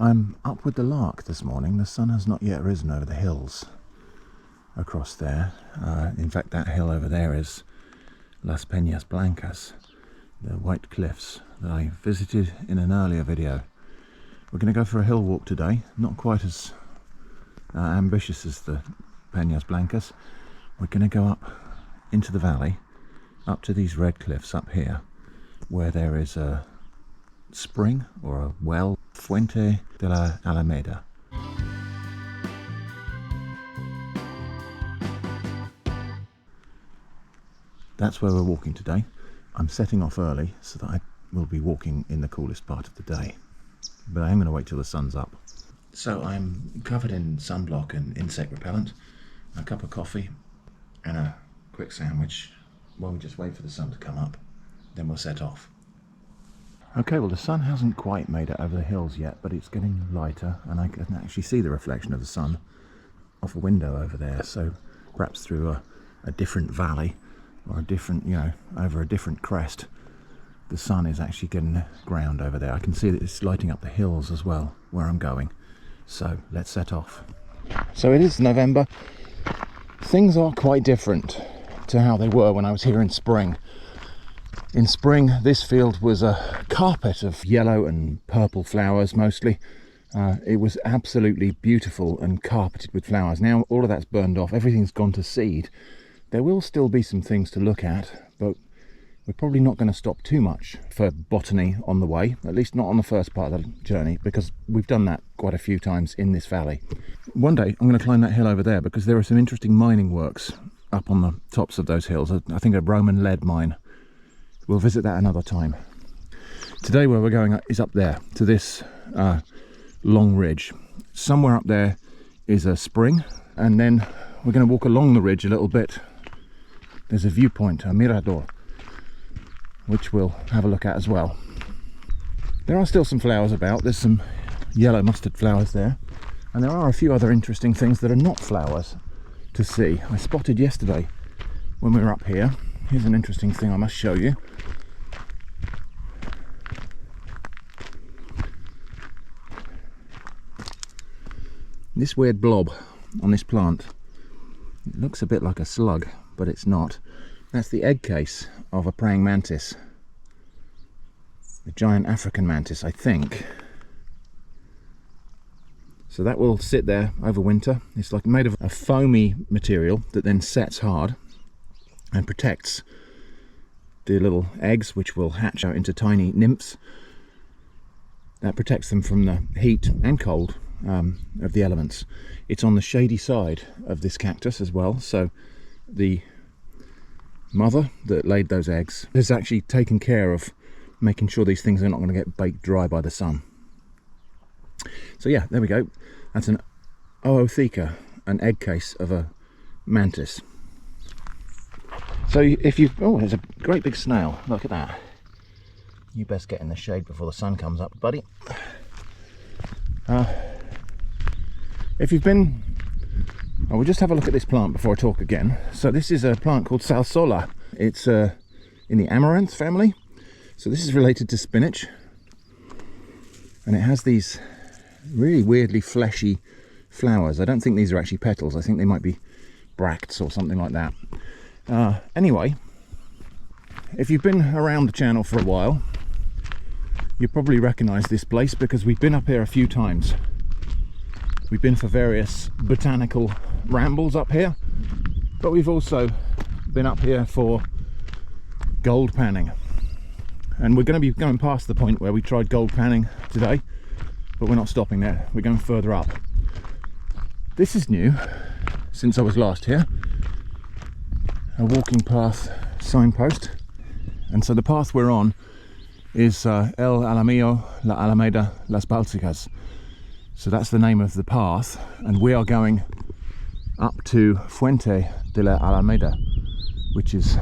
I'm up with the lark this morning. The sun has not yet risen over the hills across there. In fact, that hill over there is Las Peñas Blancas, the white cliffs that I visited in an earlier video. We're going to go for a hill walk today, not quite as ambitious as the Peñas Blancas. We're going to go up into the valley, up to these red cliffs up here, where there is a spring or a well, Fuente de la Alameda. That's where we're walking today. I'm setting off early so that I will be walking in the coolest part of the day, but I am going to wait till the sun's up. So I'm covered in sunblock and insect repellent, a cup of coffee and a quick sandwich while we just wait for the sun to come up, then we'll set off. Okay, well the sun hasn't quite made it over the hills yet, but it's getting lighter and I can actually see the reflection of the sun off a window over there, so perhaps through a different valley or a different, over a different crest, the sun is actually getting the ground over there. I can see that it's lighting up the hills as well where I'm going, so let's set off. So it is November. Things are quite different to how they were when I was here in spring. In spring, this field was a carpet of yellow and purple flowers mostly. It was absolutely beautiful and carpeted with flowers. Now all of that's burned off, everything's gone to seed. There will still be some things to look at, but we're probably not going to stop too much for botany on the way, at least not on the first part of the journey, because we've done that quite a few times in this valley. One day I'm going to climb that hill over there because there are some interesting mining works up on the tops of those hills. I think a Roman lead mine. We'll visit that another time. Today where we're going is up there to this long ridge. Somewhere up there is a spring, and then we're going to walk along the ridge a little bit. There's a viewpoint, a mirador, which we'll have a look at as well. There are still some flowers about. There's some yellow mustard flowers there, and there are a few other interesting things that are not flowers to see. I spotted yesterday when we were up here. Here's an interesting thing I must show you. This weird blob on this plant, it looks a bit like a slug, but it's not. That's the egg case of a praying mantis, the giant African mantis, I think. So that will sit there over winter. It's like made of a foamy material that then sets hard and protects the little eggs, which will hatch out into tiny nymphs. That protects them from the heat and cold of the elements. It's on the shady side of this cactus as well, so the mother that laid those eggs has actually taken care of making sure these things are not going to get baked dry by the sun. So yeah, there we go. That's an ootheca, an egg case of a mantis. So if you, oh, there's a great big snail, look at that. You best get in the shade before the sun comes up, buddy. If you've been, I will just have a look at this plant before I talk again. So this is a plant called salsola. It's in the amaranth family. So this is related to spinach. And it has these really weirdly fleshy flowers. I don't think these are actually petals. I think they might be bracts or something like that. Anyway, if you've been around the channel for a while, you probably recognize this place because we've been up here a few times. We've been for various botanical rambles up here, but we've also been up here for gold panning. And we're going to be going past the point where we tried gold panning today, but we're not stopping there. We're going further up. This is new since I was last here. A walking path signpost, and so the path we're on is El Alamillo, La Alameda, Las Balsicas. So that's the name of the path, and we are going up to Fuente de la Alameda, which is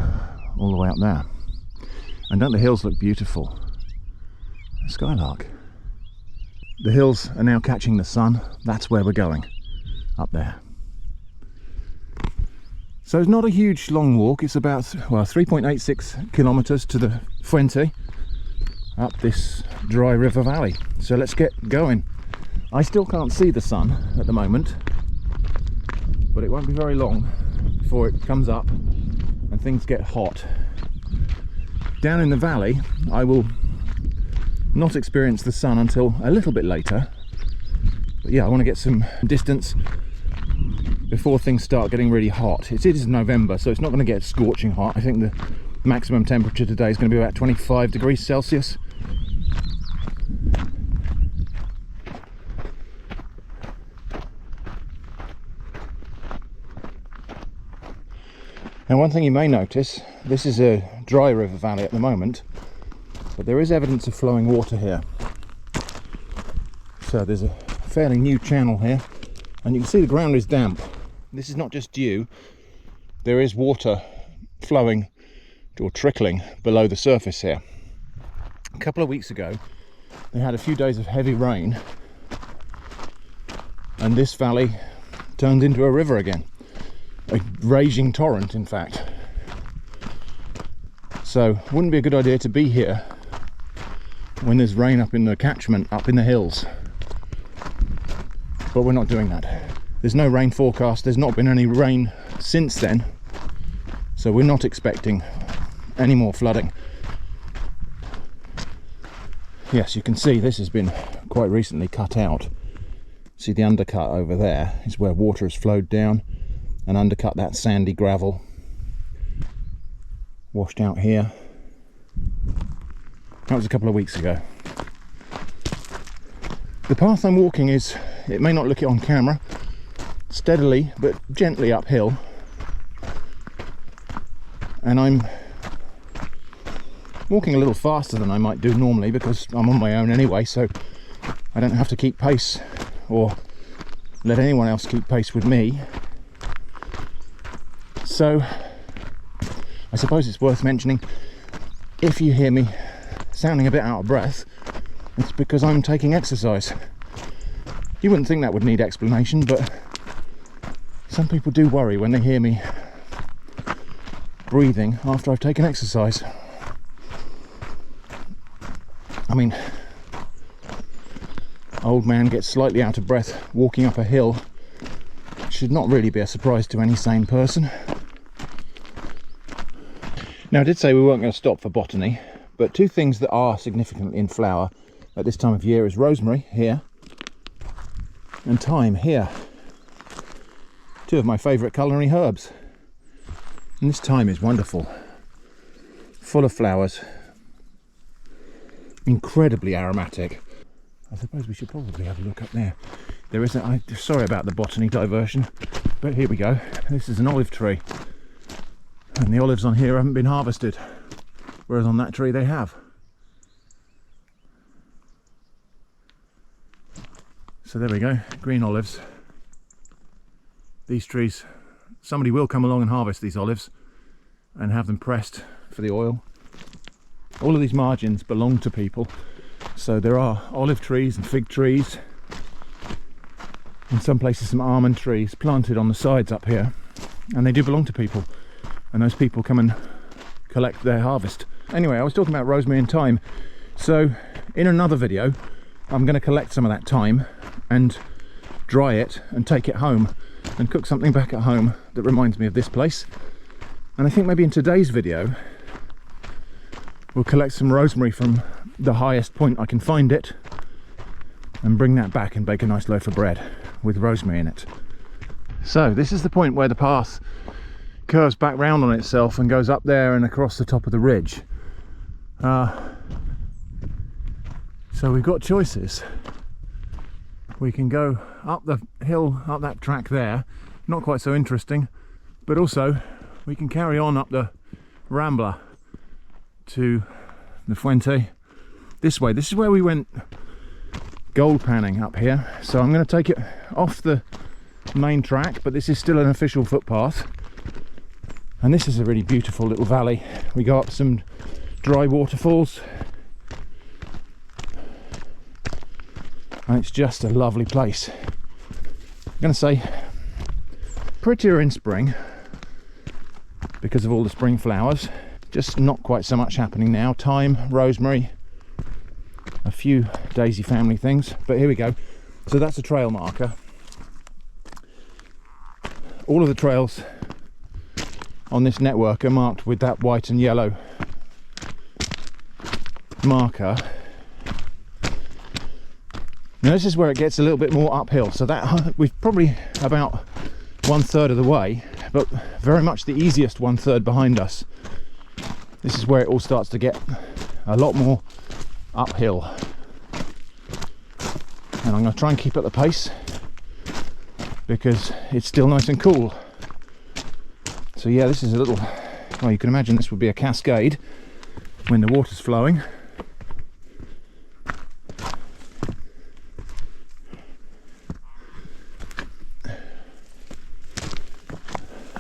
all the way up there. And don't the hills look beautiful? Skylark. The hills are now catching the sun. That's where we're going, up there. So it's not a huge long walk. It's about 3.86 kilometers to the Fuente up this dry river valley. So let's get going. I still can't see the sun at the moment, but it won't be very long before it comes up and things get hot. Down in the valley, I will not experience the sun until a little bit later. But yeah, I want to get some distance before things start getting really hot. It is November, so it's not going to get scorching hot. I think the maximum temperature today is going to be about 25 degrees Celsius. Now, one thing you may notice, this is a dry river valley at the moment, but there is evidence of flowing water here. So there's a fairly new channel here, and you can see the ground is damp. This is not just dew, there is water flowing or trickling below the surface here. A couple of weeks ago, they had a few days of heavy rain, and this valley turned into a river again. A raging torrent, in fact. So wouldn't be a good idea to be here when there's rain up in the catchment, up in the hills. But we're not doing that. There's no rain forecast, there's not been any rain since then, so we're not expecting any more flooding. Yes, you can see this has been quite recently cut out. See, the undercut over there is where water has flowed down and undercut that sandy gravel, washed out here. That was a couple of weeks ago. The path I'm walking is, it may not look it on camera, steadily but gently uphill, and I'm walking a little faster than I might do normally because I'm on my own anyway, so I don't have to keep pace or let anyone else keep pace with me. So I suppose it's worth mentioning, if you hear me sounding a bit out of breath, it's because I'm taking exercise. You wouldn't think that would need explanation, but some people do worry when they hear me breathing after I've taken exercise. I mean, old man gets slightly out of breath walking up a hill. Should not really be a surprise to any sane person. Now, I did say we weren't going to stop for botany, but two things that are significantly in flower at this time of year is rosemary here and thyme here. Two of my favourite culinary herbs. And this thyme is wonderful, full of flowers, incredibly aromatic. I suppose we should probably have a look up there. There isn't, sorry about the botany diversion, but here we go. This is an olive tree. And the olives on here haven't been harvested, whereas on that tree they have. So there we go, green olives. These trees, somebody will come along and harvest these olives and have them pressed for the oil. All of these margins belong to people. So there are olive trees and fig trees, in some places some almond trees planted on the sides up here, and they do belong to people. And those people come and collect their harvest. Anyway, I was talking about rosemary and thyme. So in another video, I'm going to collect some of that thyme and dry it and take it home and cook something back at home that reminds me of this place. And I think maybe in today's video, we'll collect some rosemary from the highest point I can find it and bring that back and bake a nice loaf of bread with rosemary in it. So this is the point where the path curves back round on itself and goes up there and across the top of the ridge. So we've got choices. We can go up the hill, up that track there, not quite so interesting, but also we can carry on up the Rambla to the Fuente this way. This is where we went gold panning up here, so I'm going to take it off the main track, but this is still an official footpath. And this is a really beautiful little valley. We go up some dry waterfalls, and it's just a lovely place. I'm going to say prettier in spring because of all the spring flowers, just not quite so much happening now. Thyme, rosemary, a few daisy family things, but here we go. So that's a trail marker. All of the trails on this network are marked with that white and yellow marker. Now this is where it gets a little bit more uphill, so that we've probably about 1/3 of the way, but very much the easiest 1/3 behind us. This is where it all starts to get a lot more uphill, and I'm going to try and keep at the pace because it's still nice and cool. So yeah, this is a little, well, you can imagine this would be a cascade when the water's flowing.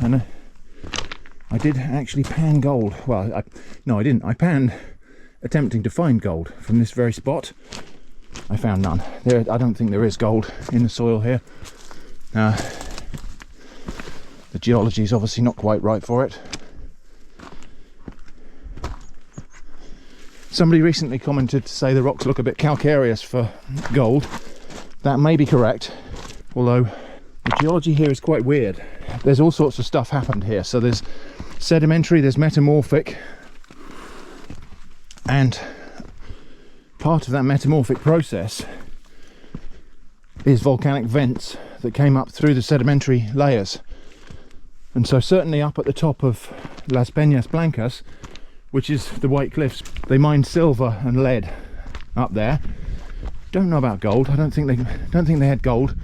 And I did actually pan gold. Well, no, I didn't. I panned attempting to find gold from this very spot. I found none. I don't think there is gold in the soil here. The geology is obviously not quite right for it. Somebody recently commented to say the rocks look a bit calcareous for gold. That may be correct, although the geology here is quite weird. There's all sorts of stuff happened here. So there's sedimentary, there's metamorphic, and part of that metamorphic process is volcanic vents that came up through the sedimentary layers. And so certainly up at the top of Las Peñas Blancas, which is the White Cliffs, they mined silver and lead up there. Don't know about gold. I don't think they had gold,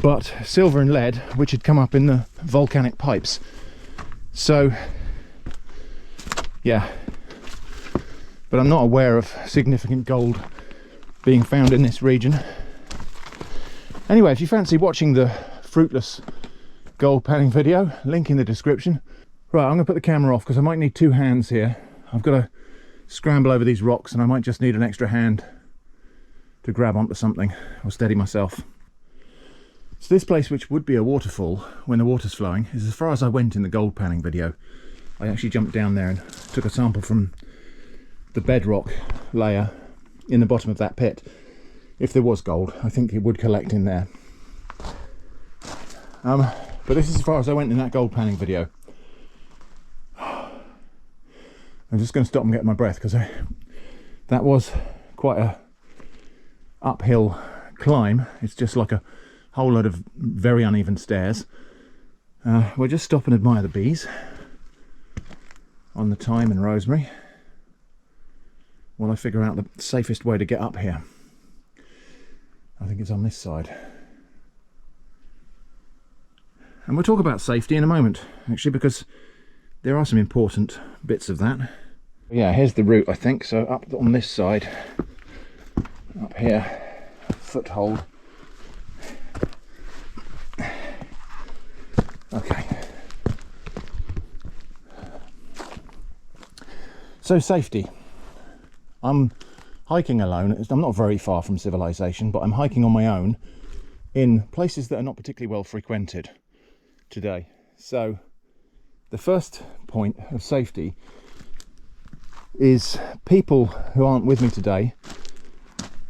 but silver and lead, which had come up in the volcanic pipes. So yeah, but I'm not aware of significant gold being found in this region. Anyway, if you fancy watching the fruitless gold panning video, link in the description. Right, I'm going to put the camera off because I might need two hands here. I've got to scramble over these rocks and I might just need an extra hand to grab onto something or steady myself. So this place, which would be a waterfall when the water's flowing, is as far as I went in the gold panning video. I actually jumped down there and took a sample from the bedrock layer in the bottom of that pit. If there was gold, I think it would collect in there. But this is as far as I went in that gold panning video. I'm just going to stop and get my breath because that was quite a uphill climb. It's just like a whole load of very uneven stairs. We'll just stop and admire the bees on the thyme and rosemary while I figure out the safest way to get up here. I think it's on this side. And we'll talk about safety in a moment, actually, because there are some important bits of that. Yeah, here's the route, I think. So up on this side, up here, a foothold. Okay. So safety. I'm hiking alone. I'm not very far from civilization, but I'm hiking on my own in places that are not particularly well frequented today. So the first point of safety is people who aren't with me today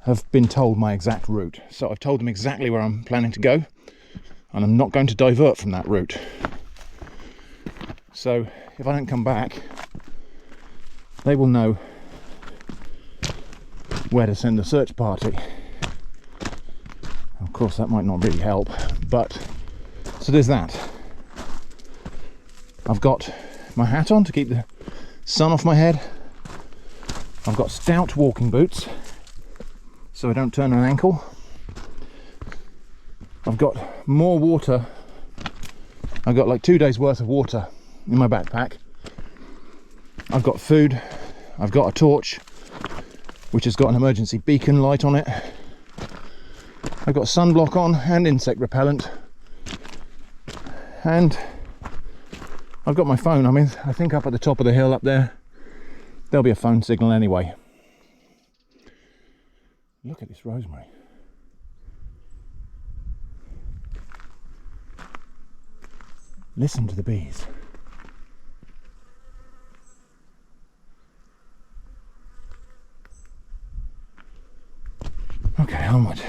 have been told my exact route. So I've told them exactly where I'm planning to go, and I'm not going to divert from that route. So if I don't come back, they will know where to send the search party. Of course, that might not really help, but so there's that. I've got my hat on to keep the sun off my head. I've got stout walking boots so I don't turn an ankle. I've got more water. I've got like 2 days worth of water in my backpack. I've got food. I've got a torch which has got an emergency beacon light on it. I've got sunblock on and insect repellent, and I've got my phone. I mean, I think up at the top of the hill up there there'll be a phone signal anyway. Look at this rosemary. Listen to the bees. Okay, onward.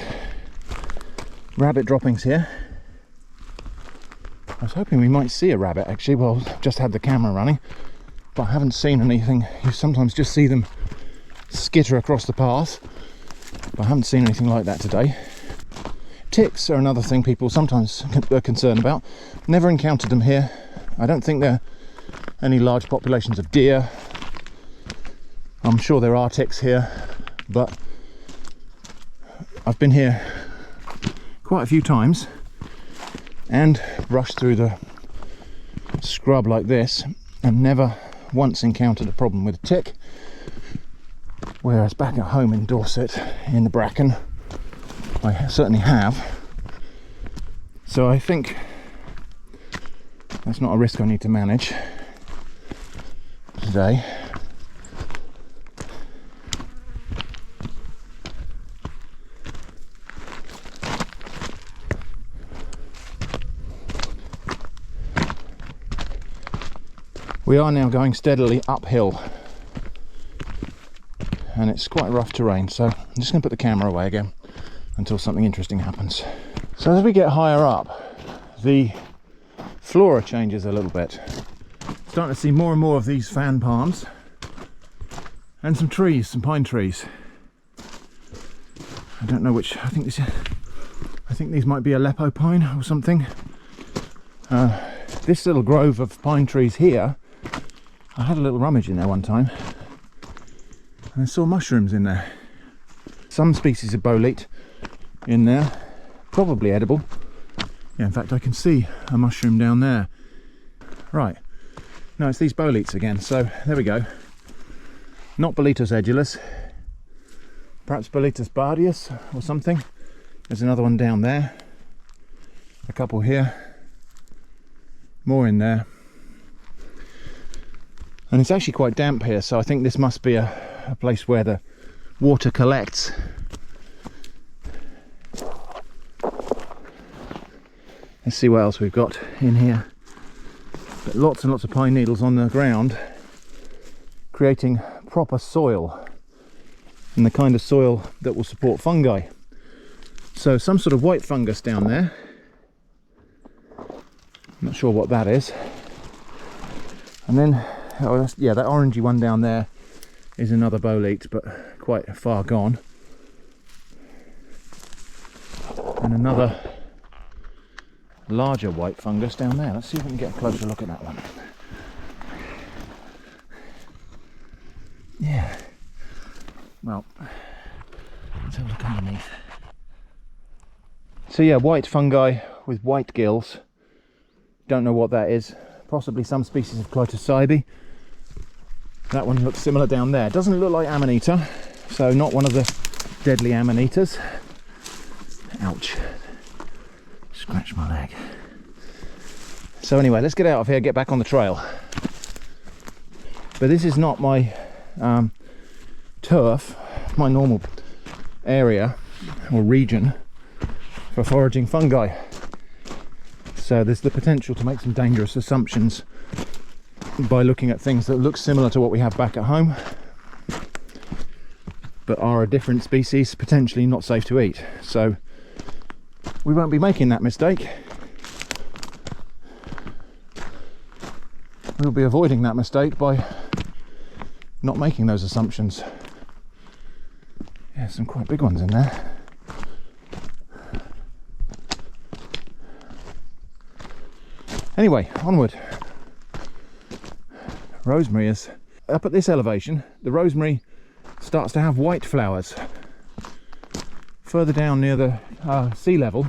rabbit droppings here. I was hoping we might see a rabbit actually. Well, I've just had the camera running, but I haven't seen anything. You sometimes just see them skitter across the path, but I haven't seen anything like that today. Ticks are another thing people sometimes are concerned about. Never encountered them here. I don't think there are any large populations of deer. I'm sure there are ticks here, but I've been here quite a few times and brushed through the scrub like this and never once encountered a problem with a tick, whereas back at home in Dorset in the bracken I certainly have. So I think that's not a risk I need to manage today. We are now going steadily uphill and it's quite rough terrain, so I'm just going to put the camera away again until something interesting happens. So as we get higher up, the flora changes a little bit. Starting to see more and more of these fan palms and some trees, some pine trees. I don't know which. I think these might be Aleppo pine or something. This little grove of pine trees here, I had a little rummage in there one time and I saw mushrooms in there. Some species of bolete in there, probably edible. Yeah, in fact I can see a mushroom down there. Right, no, it's these boletes again, so there we go. Not Boletus edulis, perhaps Boletus bardius or something. There's another one down there, a couple here, more in there. And it's actually quite damp here, so I think this must be a place where the water collects. Let's see what else we've got in here. But lots and lots of pine needles on the ground, creating proper soil, and the kind of soil that will support fungi. So some sort of white fungus down there. I'm not sure what that is. And then, oh, yeah, that orangey one down there is another bolete, but quite far gone. And another larger white fungus down there. Let's see if we can get a closer look at that one. Yeah. Well, let's have a look underneath. So yeah, white fungi with white gills. Don't know what that is. Possibly some species of Clytocybe. That one looks similar down there. Doesn't look like Amanita, so not one of the deadly Amanitas. Ouch. Scratch my leg. So anyway, let's get out of here, get back on the trail. But this is not my turf, my normal area or region for foraging fungi. So there's the potential to make some dangerous assumptions by looking at things that look similar to what we have back at home, but are a different species, potentially not safe to eat. So we won't be making that mistake. We'll be avoiding that mistake by not making those assumptions. Yeah, some quite big ones in there. Anyway, onward. Rosemary is up at this elevation. The rosemary starts to have white flowers. Further down near the sea level,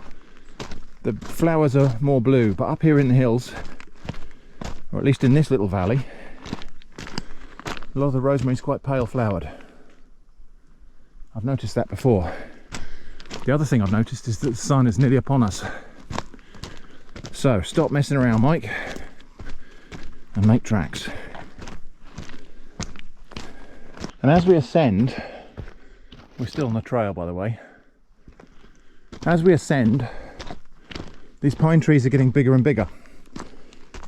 the flowers are more blue, but up here in the hills, or at least in this little valley, a lot of the rosemary is quite pale flowered. I've noticed that before. The other thing I've noticed is that the sun is nearly upon us. So stop messing around, Mike, and make tracks. And as we ascend, we're still on the trail by the way, as we ascend, these pine trees are getting bigger and bigger,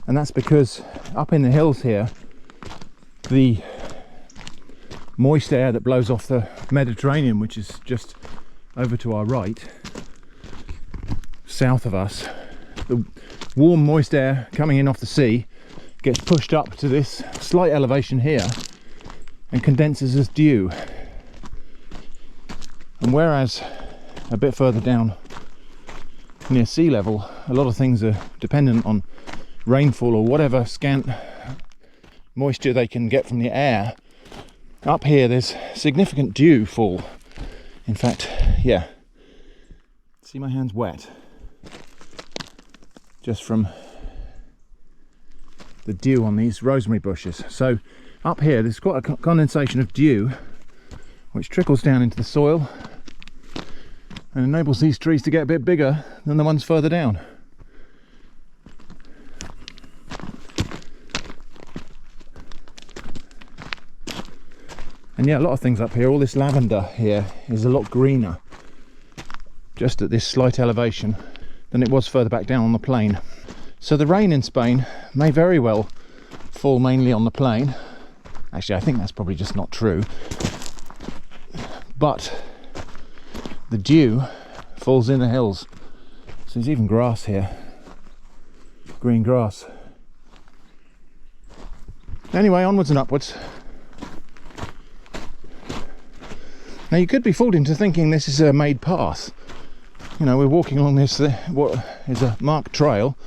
and that's because up in the hills here, the moist air that blows off the Mediterranean, which is just over to our right, south of us, the warm moist air coming in off the sea gets pushed up to this slight elevation here and condenses as dew. And whereas a bit further down near sea level, a lot of things are dependent on rainfall or whatever scant moisture they can get from the air, up here there's significant dew fall. In fact, yeah, see my hands wet just from the dew on these rosemary bushes. So up here there's quite a condensation of dew which trickles down into the soil and enables these trees to get a bit bigger than the ones further down. And yeah, a lot of things up here, all this lavender here is a lot greener just at this slight elevation than it was further back down on the plain. So the rain in Spain may very well fall mainly on the plain. Actually, I think that's probably just not true. But the dew falls in the hills. So there's even grass here, green grass. Anyway, onwards and upwards. Now you could be fooled into thinking this is a made path. You know, we're walking along this, what is a marked trail,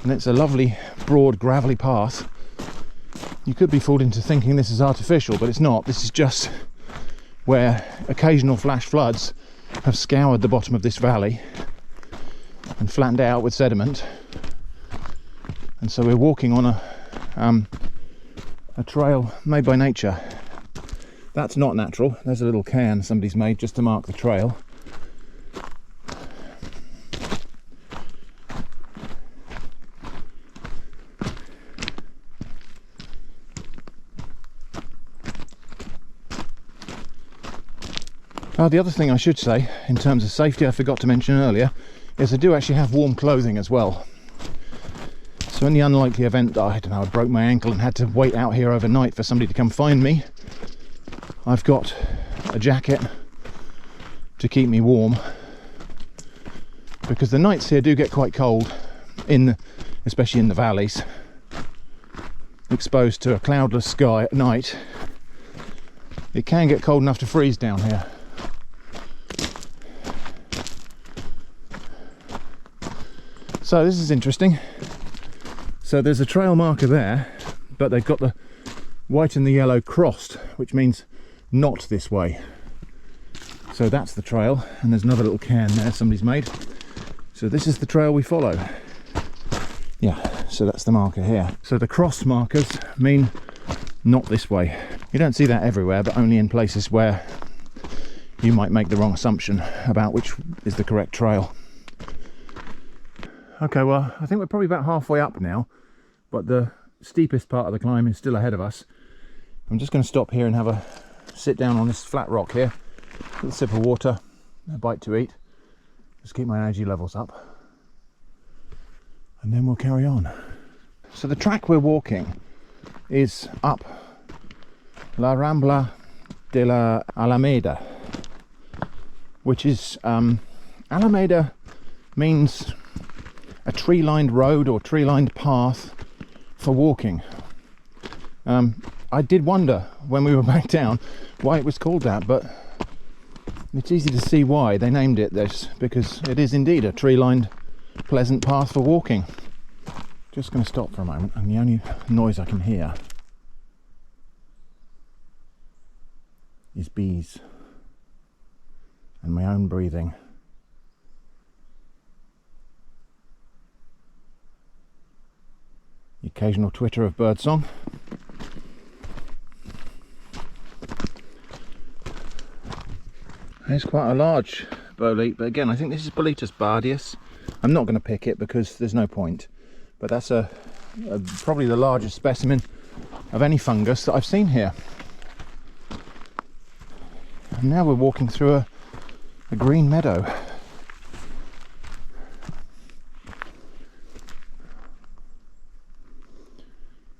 and it's a lovely, broad, gravelly path. You could be fooled into thinking this is artificial, but it's not. This is just where occasional flash floods have scoured the bottom of this valley and flattened it out with sediment. And so we're walking on a trail made by nature. That's not natural. There's a little cairn somebody's made just to mark the trail. The other thing I should say in terms of safety, I forgot to mention earlier, is I do actually have warm clothing as well. So in the unlikely event that, I don't know, I broke my ankle and had to wait out here overnight for somebody to come find me, I've got a jacket to keep me warm, because the nights here do get quite cold, especially in the valleys. Exposed to a cloudless sky at night, it can get cold enough to freeze down here. So this is interesting. So there's a trail marker there, but they've got the white and the yellow crossed, which means not this way. So that's the trail, and there's another little cairn there somebody's made. So this is the trail we follow. Yeah, so that's the marker here. So the crossed markers mean not this way. You don't see that everywhere, but only in places where you might make the wrong assumption about which is the correct trail. Okay, well, I think we're probably about halfway up now, but the steepest part of the climb is still ahead of us. I'm just going to stop here and have a sit down on this flat rock here, a little sip of water, a bite to eat, just keep my energy levels up, and then we'll carry on. So the track we're walking is up La Rambla de la Alameda, which is, Alameda means a tree-lined road or tree-lined path for walking. I did wonder when we were back down why it was called that, but it's easy to see why they named it this, because it is indeed a tree-lined pleasant path for walking. Just going to stop for a moment, and the only noise I can hear is bees and my own breathing. The occasional twitter of birdsong. It's quite a large bolete, but again I think this is Boletus bardius. I'm not going to pick it because there's no point, but that's probably the largest specimen of any fungus that I've seen here. And now we're walking through a green meadow.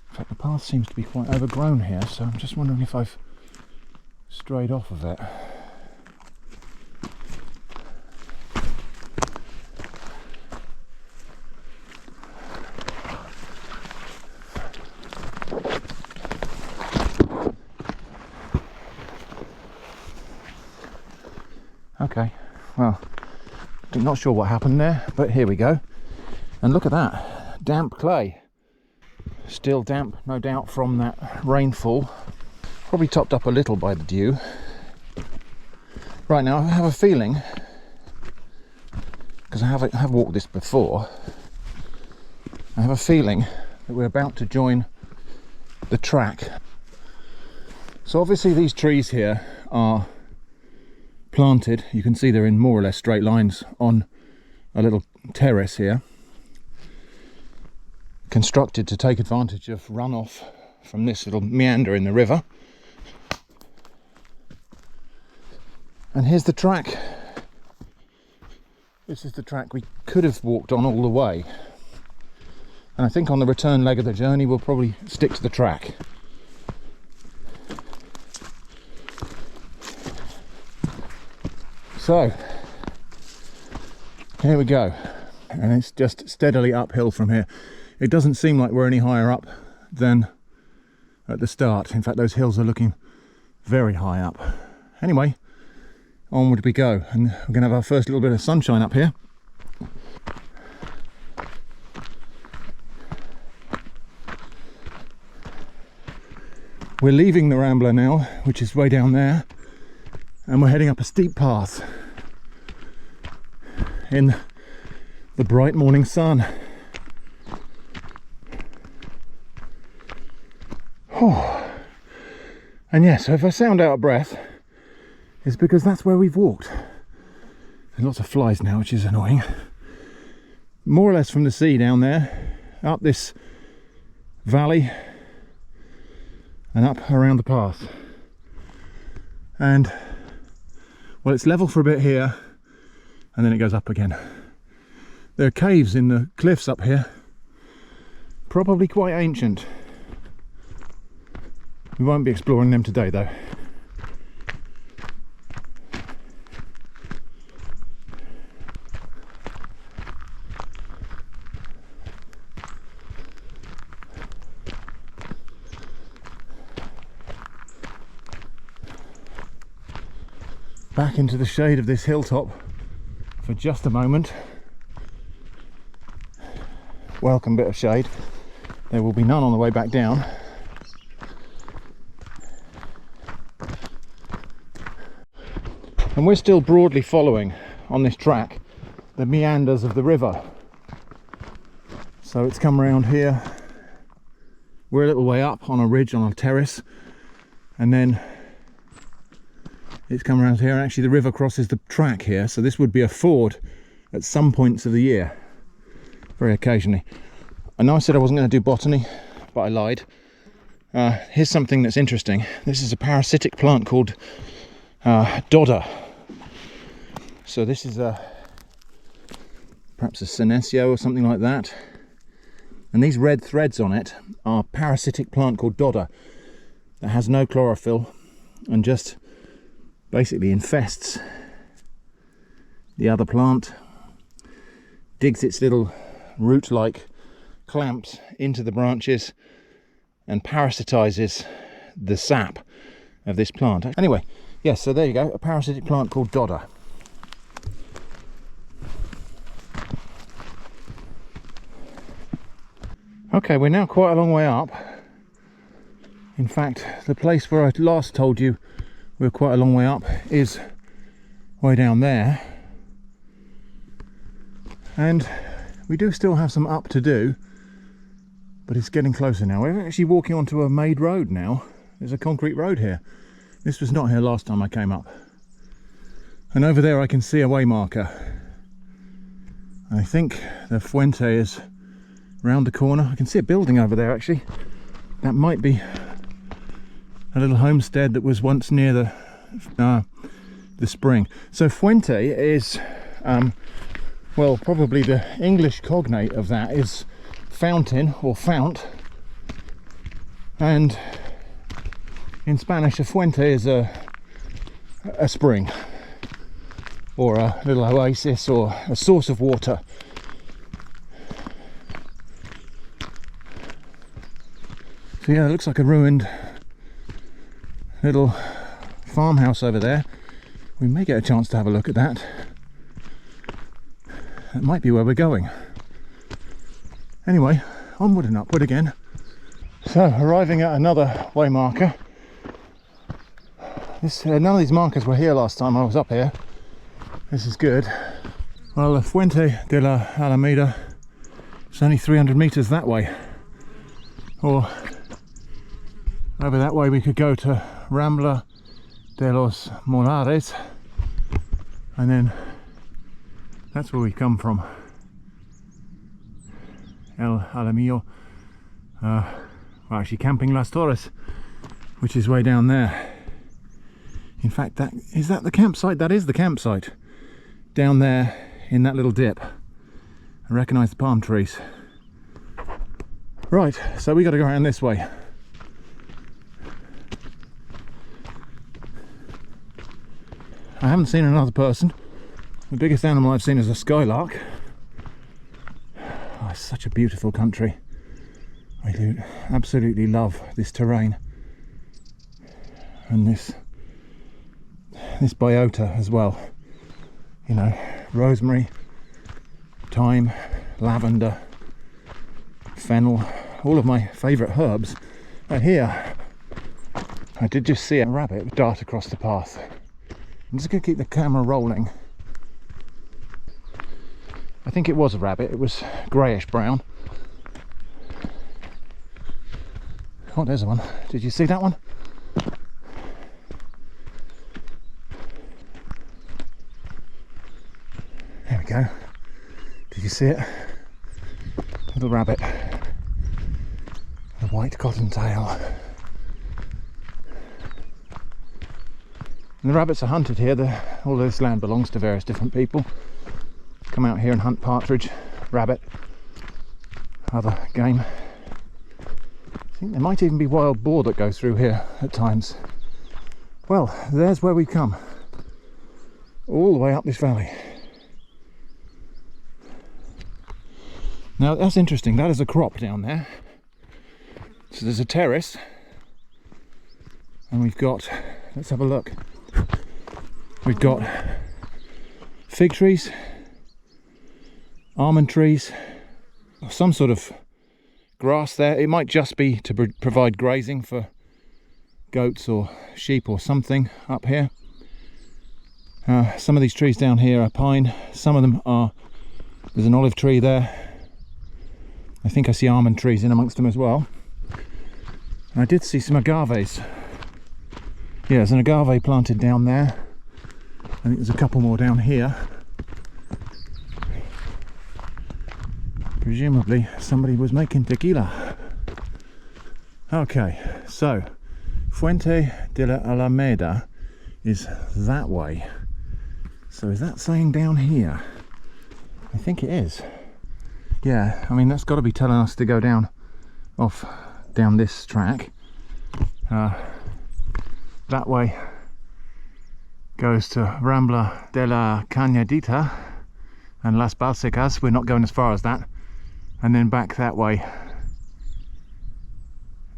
In fact, the path seems to be quite overgrown here, so I'm just wondering if I've strayed off of it. Okay, well, I'm not sure what happened there, but here we go. And look at that, damp clay. Still damp, no doubt, from that rainfall. Probably topped up a little by the dew. Right, now I have a feeling, because I have walked this before, I have a feeling that we're about to join the track. So obviously these trees here are planted, you can see they're in more or less straight lines on a little terrace here, constructed to take advantage of runoff from this little meander in the river. And here's the track. This is the track we could have walked on all the way, and I think on the return leg of the journey we'll probably stick to the track. So here we go, and it's just steadily uphill from here. It doesn't seem like we're any higher up than at the start. In fact, those hills are looking very high up. Anyway, onward we go, and we're going to have our first little bit of sunshine up here. We're leaving the Rambler now, which is way down there, and we're heading up a steep path in the bright morning sun. Oh. And yes, so if I sound out of breath, it's because that's where we've walked. There's lots of flies now, which is annoying. More or less from the sea down there, up this valley and up around the path. And well, it's level for a bit here and then it goes up again. There are caves in the cliffs up here, probably quite ancient. We won't be exploring them today though. Back into the shade of this hilltop for just a moment. Welcome bit of shade. There will be none on the way back down. And we're still broadly following on this track the meanders of the river. So it's come around here. We're a little way up on a ridge, on a terrace, and then it's come around here, and actually the river crosses the track here, so this would be a ford at some points of the year, very occasionally. I know I said I wasn't going to do botany, but I lied. Here's something that's interesting. This is a parasitic plant called dodder. So this is perhaps a senecio or something like that, and these red threads on it are a parasitic plant called dodder that has no chlorophyll and just basically infests the other plant, digs its little root-like clamps into the branches and parasitizes the sap of this plant. Anyway, yes, so there you go, a parasitic plant called dodder. Okay, we're now quite a long way up. In fact, the place where I last told you we're quite a long way up is way down there, and we do still have some up to do, but it's getting closer now. We're actually walking onto a made road now. There's a concrete road here. This was not here last time I came up. And over there I can see a way marker. I think the Fuente is round the corner. I can see a building over there actually. That might be a little homestead that was once near the spring. So Fuente is, well, probably the English cognate of that is fountain or fount, and in Spanish a fuente is a spring or a little oasis or a source of water. So yeah, it looks like a ruined little farmhouse over there, we may get a chance to have a look at that. That might be where we're going. Anyway, onward and upward again. So, arriving at another way marker. None of these markers were here last time I was up here. This is good. Well, the Fuente de la Alameda is only 300 meters that way. Or over that way we could go to Rambla de los Molares, and then that's where we come from. El Alamillo. We're actually camping Las Torres, which is way down there. In fact, is that the campsite? That is the campsite. Down there in that little dip. I recognise the palm trees. Right, so we got to go around this way. I haven't seen another person. The biggest animal I've seen is a skylark. Oh, it's such a beautiful country. I do absolutely love this terrain and this biota as well. You know, rosemary, thyme, lavender, fennel, all of my favourite herbs are here. I did just see a rabbit dart across the path. I'm just going to keep the camera rolling. I think it was a rabbit. It was greyish brown. Oh, there's one. Did you see that one? There we go. Did you see it? Little rabbit. The white cottontail. And the rabbits are hunted here. All this land belongs to various different people. Come out here and hunt partridge, rabbit, other game. I think there might even be wild boar that go through here at times. Well, there's where we come. All the way up this valley. Now that's interesting. That is a crop down there. So there's a terrace. And we've got, let's have a look. We've got fig trees, almond trees, some sort of grass there. It might just be to provide grazing for goats or sheep or something up here. Some of these trees down here are pine. Some of them are, there's an olive tree there. I think I see almond trees in amongst them as well. And I did see some agaves. Yeah, there's an agave planted down there. I think there's a couple more down here. Presumably somebody was making tequila. Okay, so Fuente de la Alameda is that way. So is that saying down here? I think it is. Yeah, I mean that's got to be telling us to go down this track. That way goes to Rambla de la Cañadita and Las Balsicas. We're not going as far as that. And then back that way.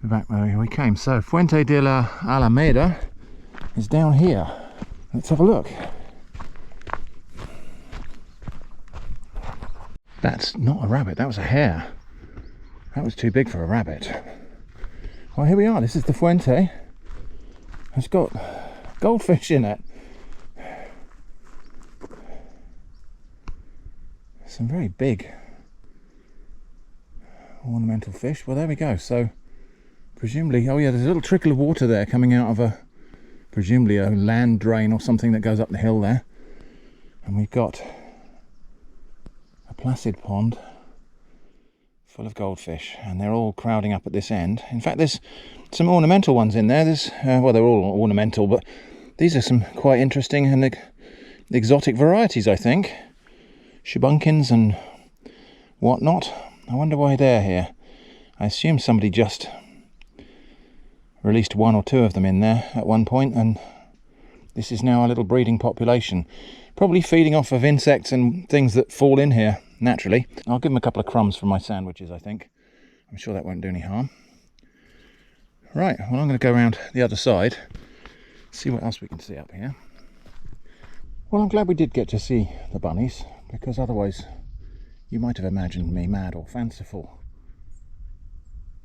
Back where we came. So Fuente de la Alameda is down here. Let's have a look. That's not a rabbit, that was a hare. That was too big for a rabbit. Well, here we are. This is the Fuente. It's got goldfish in it. Some very big ornamental fish. Well, there we go. So presumably, oh yeah, there's a little trickle of water there coming out of presumably a land drain or something that goes up the hill there. And we've got a placid pond full of goldfish, and they're all crowding up at this end. In fact, there's some ornamental ones in there. Well, they're all ornamental, but these are some quite interesting and exotic varieties, I think. Shubunkins and whatnot. I wonder why they're here. I assume somebody just released one or two of them in there at one point, and this is now a little breeding population. Probably feeding off of insects and things that fall in here naturally. I'll give them a couple of crumbs for my sandwiches, I think. I'm sure that won't do any harm. Right, well, I'm going to go around the other side, see what else we can see up here. Well, I'm glad we did get to see the bunnies, because otherwise you might have imagined me mad or fanciful.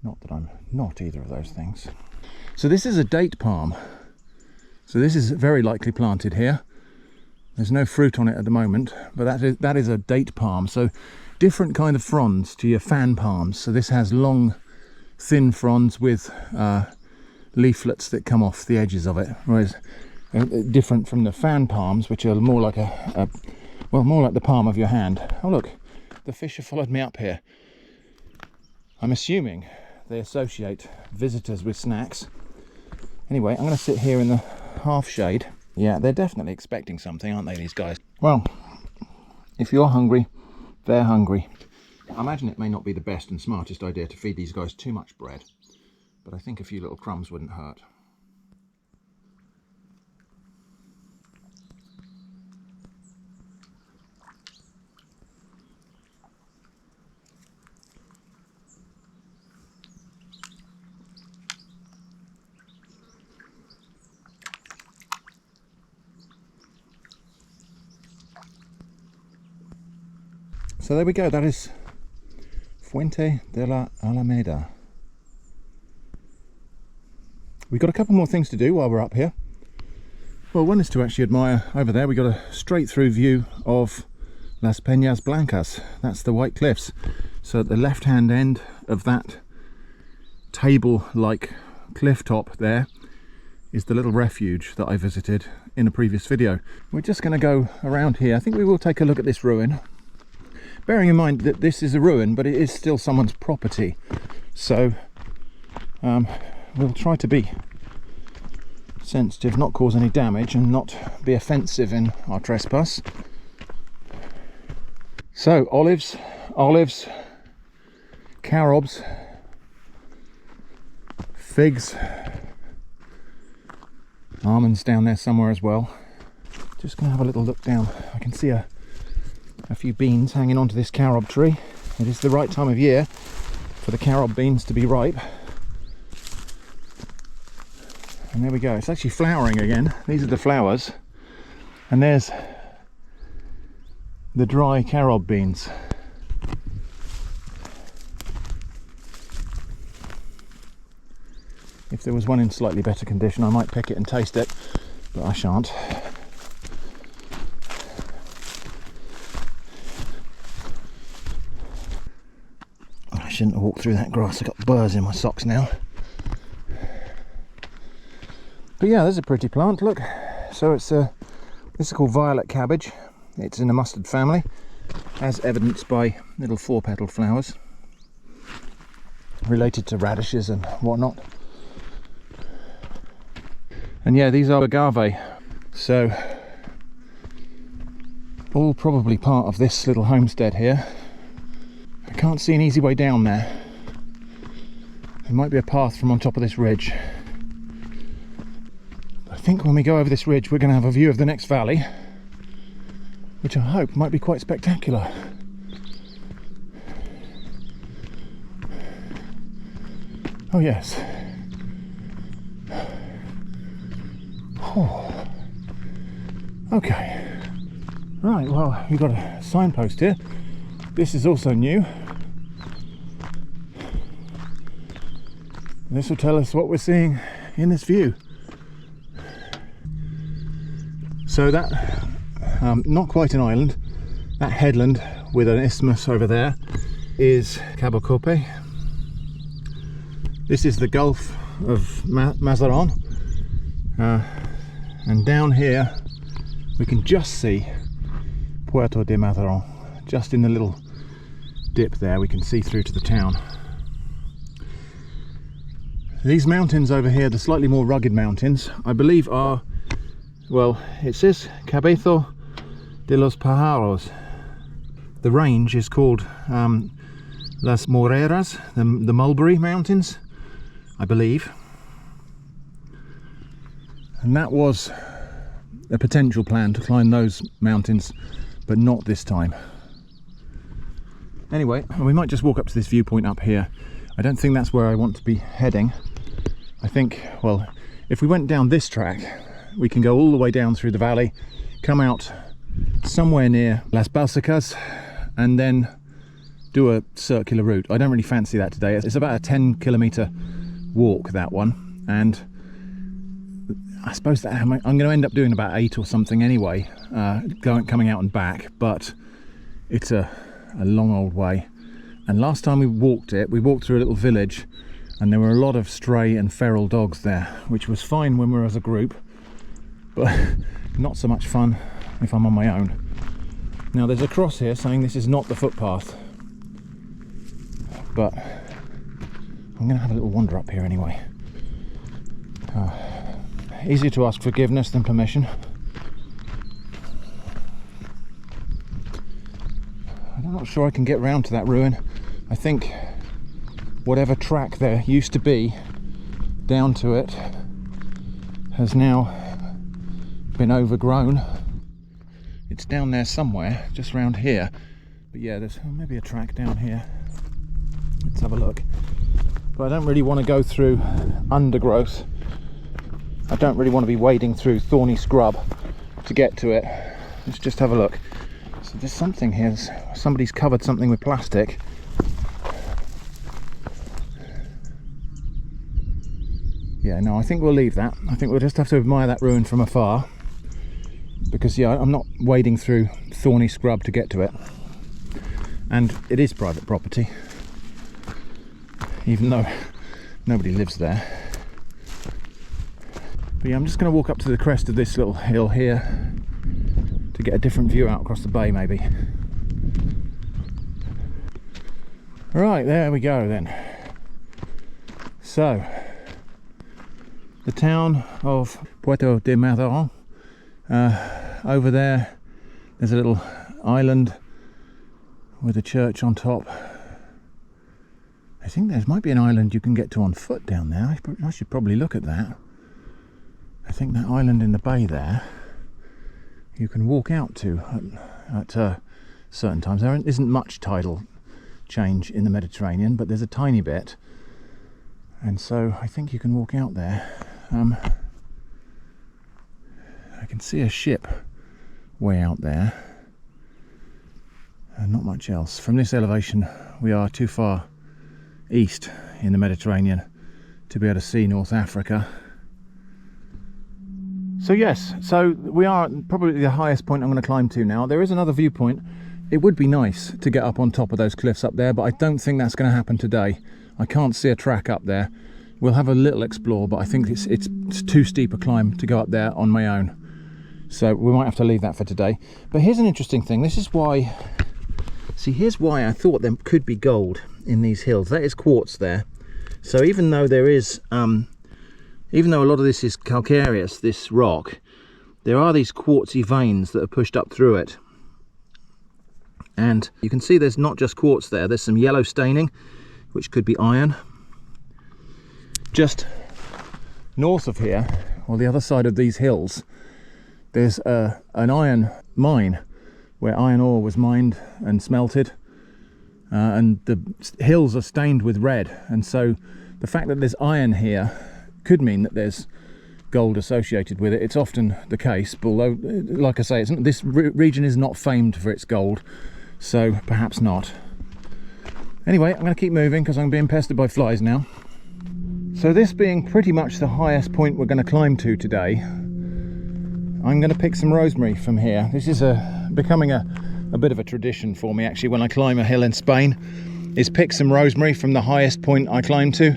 Not that I'm not either of those things. So this is a date palm. So this is very likely planted here. There's no fruit on it at the moment, but that is a date palm. So different kind of fronds to your fan palms. So this has long, thin fronds with leaflets that come off the edges of it, whereas different from the fan palms, which are more like more like the palm of your hand. Oh look, the fish have followed me up here. I'm assuming they associate visitors with snacks. Anyway, I'm going to sit here in the half shade. Yeah, they're definitely expecting something, aren't they, these guys? Well, if you're hungry, they're hungry. I imagine it may not be the best and smartest idea to feed these guys too much bread, but I think a few little crumbs wouldn't hurt. So there we go, that is Fuente de la Alameda. We've got a couple more things to do while we're up here. Well, one is to actually admire over there. We've got a straight through view of Las Peñas Blancas. That's the White Cliffs. So at the left hand end of that table-like cliff top there is the little refuge that I visited in a previous video. We're just going to go around here. I think we will take a look at this ruin. Bearing in mind that this is a ruin, but it is still someone's property. So we'll try to be sensitive, not cause any damage, and not be offensive in our trespass. So olives, carobs, figs, almonds down there somewhere as well. Just going to have a little look down. I can see a few beans hanging onto this carob tree. It is the right time of year for the carob beans to be ripe. And there we go, it's actually flowering again. These are the flowers, and there's the dry carob beans. If there was one in slightly better condition, I might pick it and taste it, but I shan't. I shouldn't have walked through that grass. I've got burrs in my socks now. But yeah, there's a pretty plant, look. So this is called violet cabbage. It's in the mustard family, as evidenced by little 4-petal flowers, related to radishes and whatnot. And yeah, these are agave. So all probably part of this little homestead here. I can't see an easy way down there. There might be a path from on top of this ridge. I think when we go over this ridge we're going to have a view of the next valley, which I hope might be quite spectacular. Oh yes. Oh. Okay. Right, well, we've got a signpost here. This is also new. This will tell us what we're seeing in this view. So that, not quite an island, that headland with an isthmus over there is Cabo Cope. This is the Gulf of Mazaron, and down here we can just see Puerto de Mazaron. Just in the little dip there we can see through to the town. These mountains over here, the slightly more rugged mountains, I believe are, well, it says Cabezo de los Pájaros. The range is called Las Moreras, the Mulberry Mountains, I believe. And that was a potential plan to climb those mountains, but not this time. Anyway, we might just walk up to this viewpoint up here. I don't think that's where I want to be heading. I think, well, if we went down this track, we can go all the way down through the valley, come out somewhere near Las Balsacas, and then do a circular route. I don't really fancy that today. It's about a 10-kilometer walk, that one, and I suppose that I'm going to end up doing about 8 or something anyway, coming out and back, but it's a long old way. And last time we walked through a little village, and there were a lot of stray and feral dogs there, which was fine when we were as a group, but not so much fun if I'm on my own. Now there's a cross here saying this is not the footpath, but I'm going to have a little wander up here anyway. Easier to ask forgiveness than permission. I'm not sure I can get round to that ruin. I think whatever track there used to be down to it has now been overgrown. It's down there somewhere, just round here. But yeah, there's maybe a track down here. Let's have a look. But I don't really want to go through undergrowth. I don't really want to be wading through thorny scrub to get to it. Let's just have a look. So there's something here. Somebody's covered something with plastic. Yeah, no, I think we'll leave that. I think we'll just have to admire that ruin from afar, because yeah, I'm not wading through thorny scrub to get to it. And it is private property, even though nobody lives there. But yeah, I'm just going to walk up to the crest of this little hill here to get a different view out across the bay, maybe. Right, there we go then. So, the town of Puerto de Madero. Over there, there's a little island with a church on top. I think there might be an island you can get to on foot down there. I should probably look at that. I think that island in the bay there, you can walk out to at certain times. There isn't much tidal change in the Mediterranean, but there's a tiny bit, and so I think you can walk out there. I can see a ship way out there, and not much else. From this elevation, we are too far east in the Mediterranean to be able to see North Africa. So yes, so we are probably the highest point I'm going to climb to now. There is another viewpoint. It would be nice to get up on top of those cliffs up there, but I don't think that's going to happen today. I can't see a track up there. We'll have a little explore, but I think it's too steep a climb to go up there on my own. So we might have to leave that for today. But here's an interesting thing. This is why, see, here's why I thought there could be gold in these hills. That is quartz there. So even though there is, even though a lot of this is calcareous, this rock, there are these quartzy veins that are pushed up through it. And you can see there's not just quartz there, there's some yellow staining, which could be iron. Just north of here, or the other side of these hills, there's an iron mine where iron ore was mined and smelted, and the hills are stained with red, and so the fact that there's iron here could mean that there's gold associated with it. It's often the case, but although, like I say, this region is not famed for its gold, so perhaps not. Anyway, I'm going to keep moving because I'm being pestered by flies now. So this being pretty much the highest point we're going to climb to today, I'm going to pick some rosemary from here. This is becoming a bit of a tradition for me, actually, when I climb a hill in Spain, is pick some rosemary from the highest point I climb to,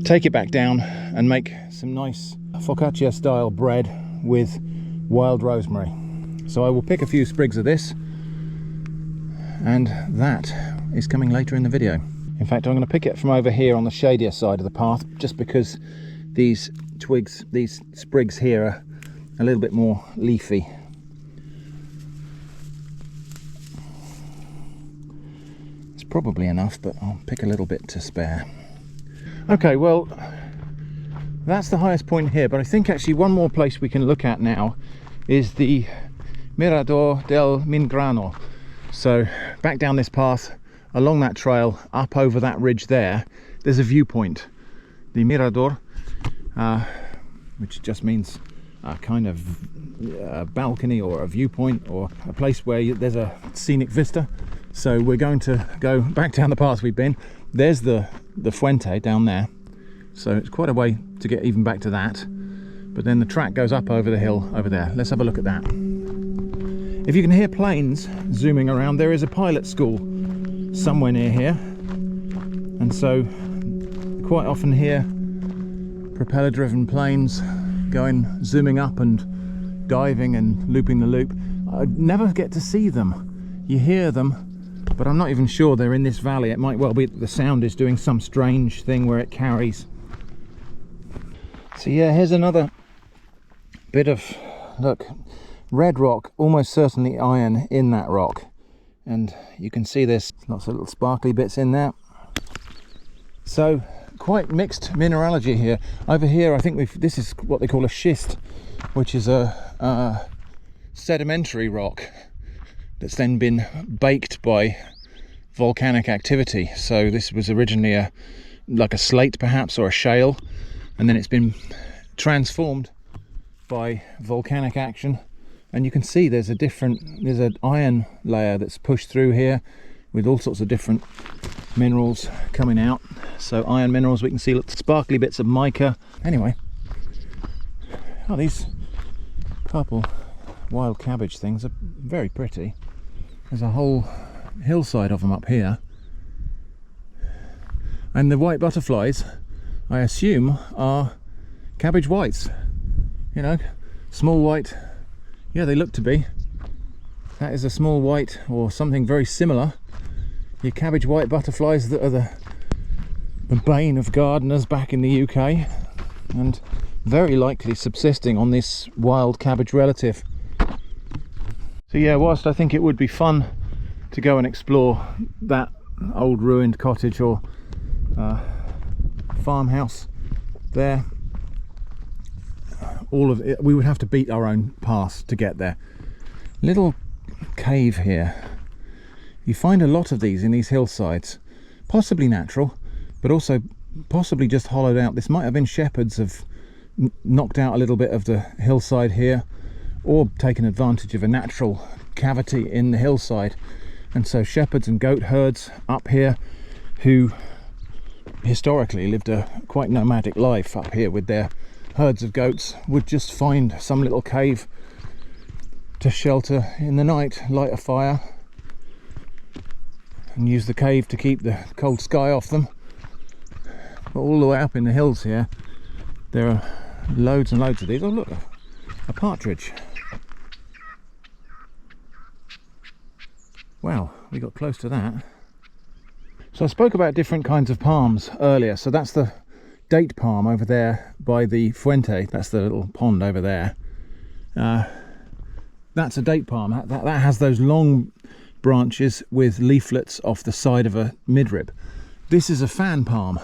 take it back down and make some nice focaccia style bread with wild rosemary. So I will pick a few sprigs of this, and that is coming later in the video. In fact, I'm going to pick it from over here on the shadier side of the path, just because these twigs, these sprigs here are a little bit more leafy. It's probably enough, but I'll pick a little bit to spare. Okay, well, that's the highest point here, but I think actually one more place we can look at now is the Mirador del Mingrano. So back down this path, along that trail, up over that ridge there, there's a viewpoint, the Mirador, which just means a kind of balcony or a viewpoint or a place where there's a scenic vista. So we're going to go back down the path we've been. There's the Fuente down there, so it's quite a way to get even back to that. But then the track goes up over the hill over there. Let's have a look at that. If you can hear planes zooming around, there is a pilot school somewhere near here, and so quite often hear propeller driven planes going zooming up and diving and looping the loop. I never get to see them. You hear them, but I'm not even sure they're in this valley. It might well be that the sound is doing some strange thing where it carries. So yeah, here's another bit of, look, red rock, almost certainly iron in that rock. And you can see there's lots of little sparkly bits in there. So quite mixed mineralogy here. Over here I think this is what they call a schist, which is a sedimentary rock that's then been baked by volcanic activity. So this was originally like a slate perhaps, or a shale, and then it's been transformed by volcanic action. And you can see there's an iron layer that's pushed through here with all sorts of different minerals coming out. So iron minerals, we can see little sparkly bits of mica. Anyway, these purple wild cabbage things are very pretty. There's a whole hillside of them up here, and the white butterflies I assume are cabbage whites, you know, small white. Yeah, they look to be. That is a small white or something very similar. Your cabbage white butterflies that are the bane of gardeners back in the UK, and very likely subsisting on this wild cabbage relative. So yeah, whilst I think it would be fun to go and explore that old ruined cottage or farmhouse there, all of it, we would have to beat our own path to get there. Little cave here. You find a lot of these in these hillsides, possibly natural, but also possibly just hollowed out. This might have been shepherds have knocked out a little bit of the hillside here, or taken advantage of a natural cavity in the hillside. And so shepherds and goat herds up here, who historically lived a quite nomadic life up here with their herds of goats, would just find some little cave to shelter in the night, light a fire, and use the cave to keep the cold sky off them. But all the way up in the hills here, there are loads and loads of these. Oh look, a partridge. Wow, we got close to that. So I spoke about different kinds of palms earlier. So that's the date palm over there by the Fuente. That's the little pond over there. That's a date palm. That has those long branches with leaflets off the side of a midrib. This is a fan palm.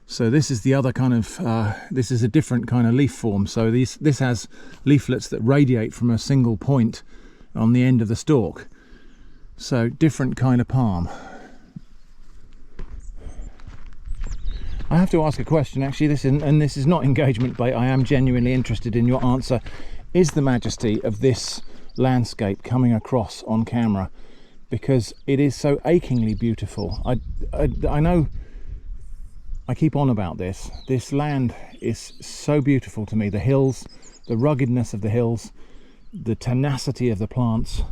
So this is the other kind of, this is a different kind of leaf form. So this has leaflets that radiate from a single point on the end of the stalk. So different kind of palm. I have to ask a question actually, this is not engagement bait. I am genuinely interested in your answer. Is the majesty of this landscape coming across on camera? Because it is so achingly beautiful. I know I keep on about this. This land is so beautiful to me. The hills, the ruggedness of the hills, the tenacity of the plants,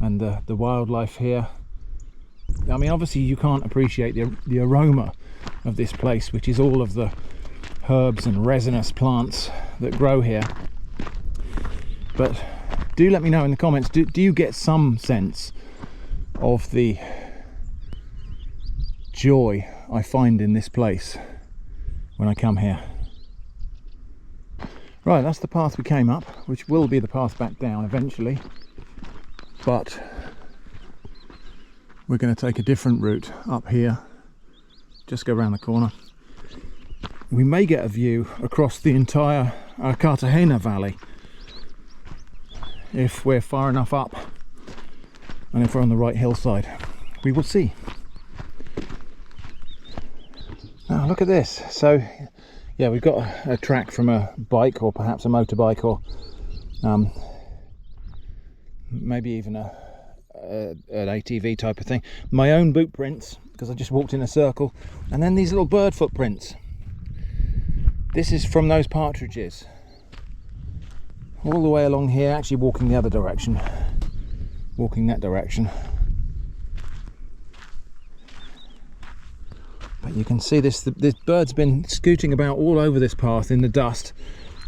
and the wildlife here. I mean, obviously you can't appreciate the aroma of this place, which is all of the herbs and resinous plants that grow here. But do let me know in the comments, do you get some sense of the joy I find in this place when I come here? Right, that's the path we came up, which will be the path back down eventually, but we're going to take a different route up here. Just go around the corner. We may get a view across the entire Cartagena Valley if we're far enough up and if we're on the right hillside. We will see. Now look at this. So Yeah, we've got a track from a bike, or perhaps a motorbike, or maybe even an ATV type of thing. My own boot prints, because I just walked in a circle, and then these little bird footprints. This is from those partridges. All the way along here, actually walking the other direction. Walking that direction. But you can see this bird's been scooting about all over this path in the dust.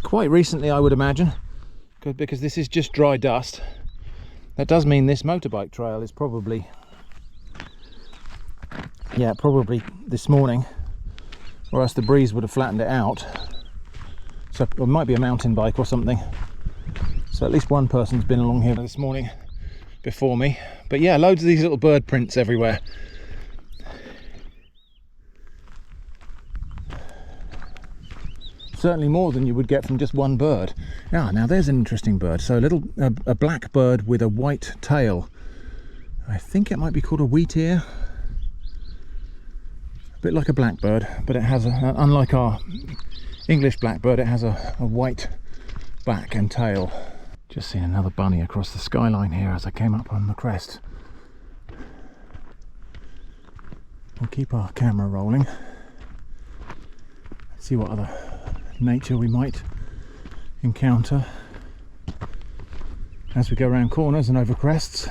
Quite recently, I would imagine, because this is just dry dust. That does mean this motorbike trail is probably this morning, or else the breeze would have flattened it out. So it might be a mountain bike or something. So at least one person's been along here this morning before me. But yeah, loads of these little bird prints everywhere. Certainly more than you would get from just one bird. Now there's an interesting bird. So a black bird with a white tail. I think it might be called a wheatear. A bit like a blackbird, but it has unlike our English blackbird, it has a white back and tail. Just seen another bunny across the skyline here as I came up on the crest. We'll keep our camera rolling. See what other nature we might encounter as we go around corners and over crests.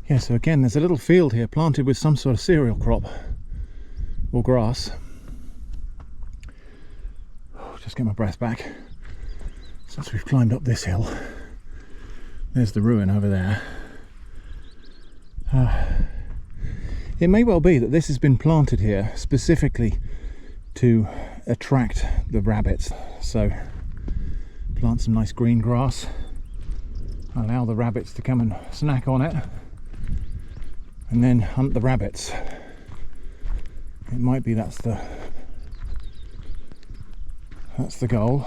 Yeah, so again there's a little field here planted with some sort of cereal crop or grass. Just get my breath back. Since we've climbed up this hill, there's the ruin over there. It may well be that this has been planted here specifically to attract the rabbits. So plant some nice green grass, allow the rabbits to come and snack on it, and then hunt the rabbits. It might be that's the goal.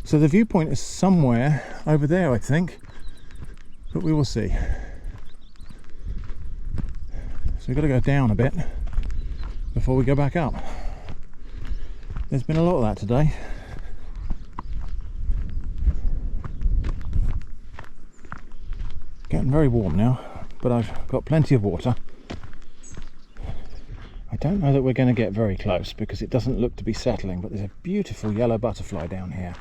So the viewpoint is somewhere over there, I think, but we will see. So we've got to go down a bit before we go back up. There's been a lot of that today. Getting very warm now, but I've got plenty of water. I don't know that we're going to get very close because it doesn't look to be settling, but there's a beautiful yellow butterfly down here.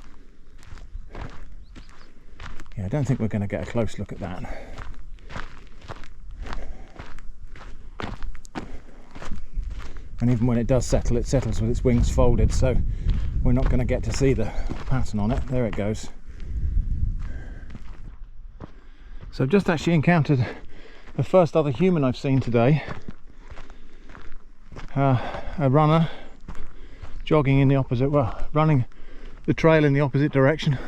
Yeah, I don't think we're going to get a close look at that. And even when it does settle, it settles with its wings folded, so we're not going to get to see the pattern on it. There it goes. So I've just actually encountered the first other human I've seen today. A runner jogging in the opposite, running the trail in the opposite direction.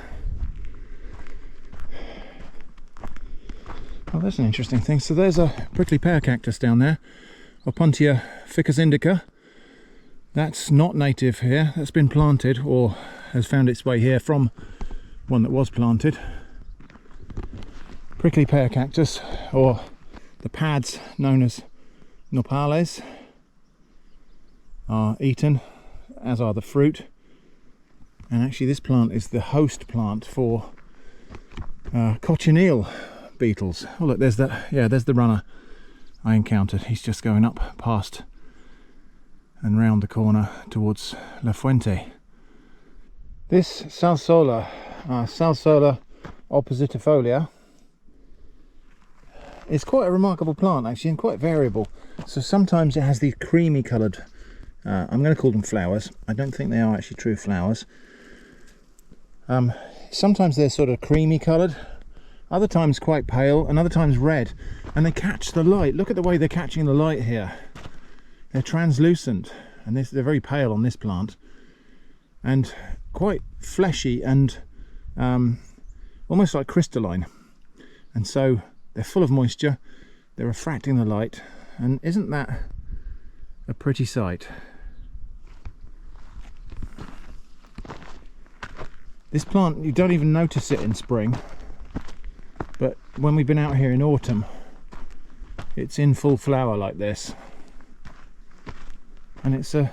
Oh, that's an interesting thing. So there's a prickly pear cactus down there, Opuntia ficus indica. That's not native here. That's been planted, or has found its way here from one that was planted. Prickly pear cactus, or the pads known as nopales, are eaten, as are the fruit. And actually this plant is the host plant for cochineal beetles. Oh look, there's the runner I encountered. He's just going up past and round the corner towards La Fuente. This salsola oppositifolia, it's quite a remarkable plant actually, and quite variable. So sometimes it has these creamy coloured, I'm going to call them flowers. I don't think they are actually true flowers. Sometimes they're sort of creamy coloured, other times quite pale, and other times red, and they catch the light. Look at the way they're catching the light here. They're translucent, and they're very pale on this plant, and quite fleshy and almost like crystalline. And so they're full of moisture, they're refracting the light, and isn't that a pretty sight? This plant, you don't even notice it in spring, but when we've been out here in autumn, it's in full flower like this. And it's the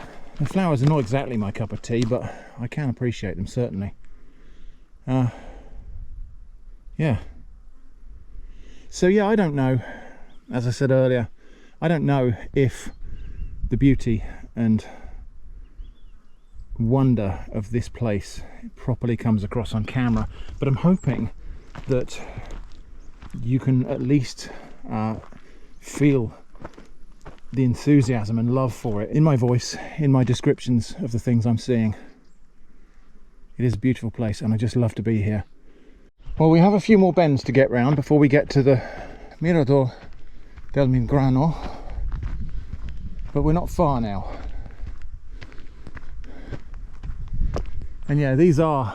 flowers are not exactly my cup of tea, but I can appreciate them, certainly. Yeah. So yeah, I don't know, as I said earlier, I don't know if the beauty and wonder of this place properly comes across on camera, but I'm hoping that you can at least feel the enthusiasm and love for it in my voice, in my descriptions of the things I'm seeing. It is a beautiful place and I just love to be here. Well, we have a few more bends to get round before we get to the Mirador del Mingrano, but we're not far now. And yeah, these are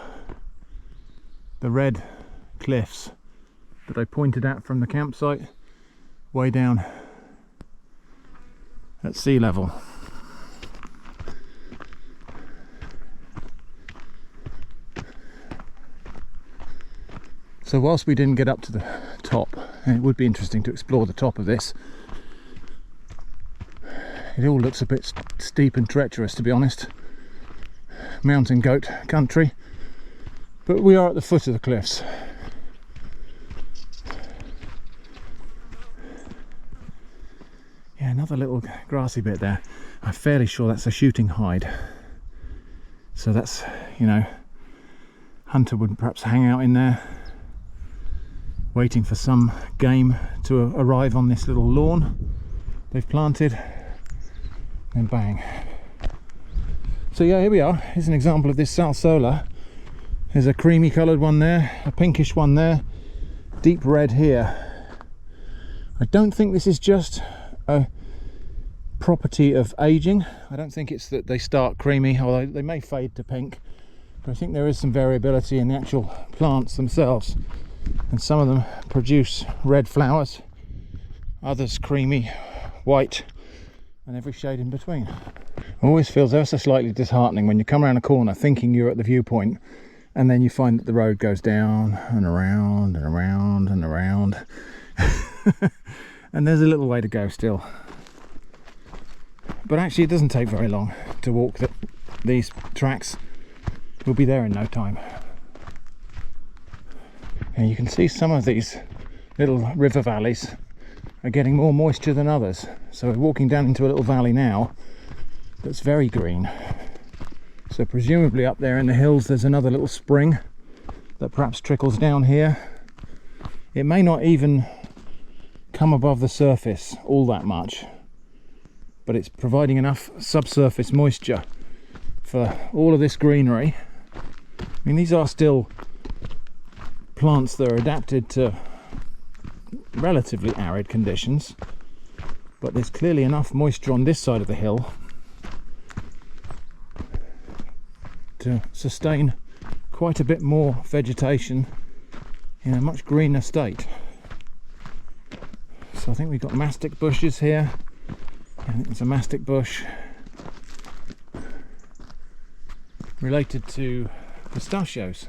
the red cliffs that I pointed at from the campsite, way down at sea level. So whilst we didn't get up to the top, and it would be interesting to explore the top of this, it all looks a bit steep and treacherous, to be honest. Mountain goat country, but we are at the foot of the cliffs. Yeah, another little grassy bit there. I'm fairly sure that's a shooting hide. So that's, you know, hunter would perhaps hang out in there, waiting for some game to arrive on this little lawn they've planted, and bang. So yeah, here we are. Here's an example of this salsola. There's a creamy coloured one there, a pinkish one there, deep red here. I don't think this is just a property of aging. I don't think it's that they start creamy, although they may fade to pink, but I think there is some variability in the actual plants themselves, and some of them produce red flowers, others creamy white, and every shade in between. Always feels ever so slightly disheartening when you come around a corner thinking you're at the viewpoint, and then you find that the road goes down and around and around and around and there's a little way to go still. But actually it doesn't take very long to walk these tracks. We'll be there in no time. And you can see some of these little river valleys are getting more moisture than others. So we're walking down into a little valley now that's very green. So presumably up there in the hills there's another little spring that perhaps trickles down here. It may not even come above the surface all that much, but it's providing enough subsurface moisture for all of this greenery. I mean, these are still plants that are adapted to relatively arid conditions, but there's clearly enough moisture on this side of the hill to sustain quite a bit more vegetation in a much greener state. So I think we've got mastic bushes here. I think it's a mastic bush related to pistachios,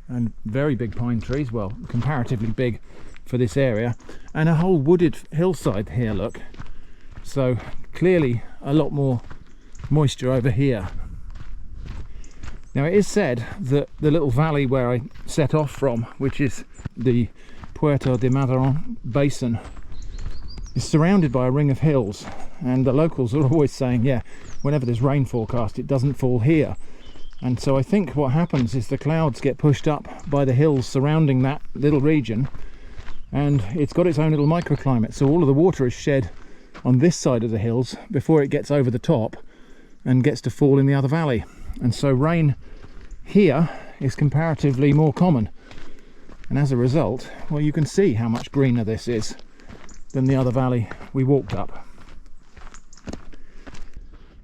and very big pine trees, well, comparatively big for this area, and a whole wooded hillside here, look. So clearly a lot more moisture over here. Now it is said that the little valley where I set off from, which is the Puerto de Madrón basin, is surrounded by a ring of hills, and the locals are always saying, yeah, whenever there's rain forecast it doesn't fall here. And so I think what happens is the clouds get pushed up by the hills surrounding that little region, and it's got its own little microclimate, so all of the water is shed on this side of the hills before it gets over the top and gets to fall in the other valley. And so rain here is comparatively more common, and as a result, well, you can see how much greener this is than the other valley we walked up.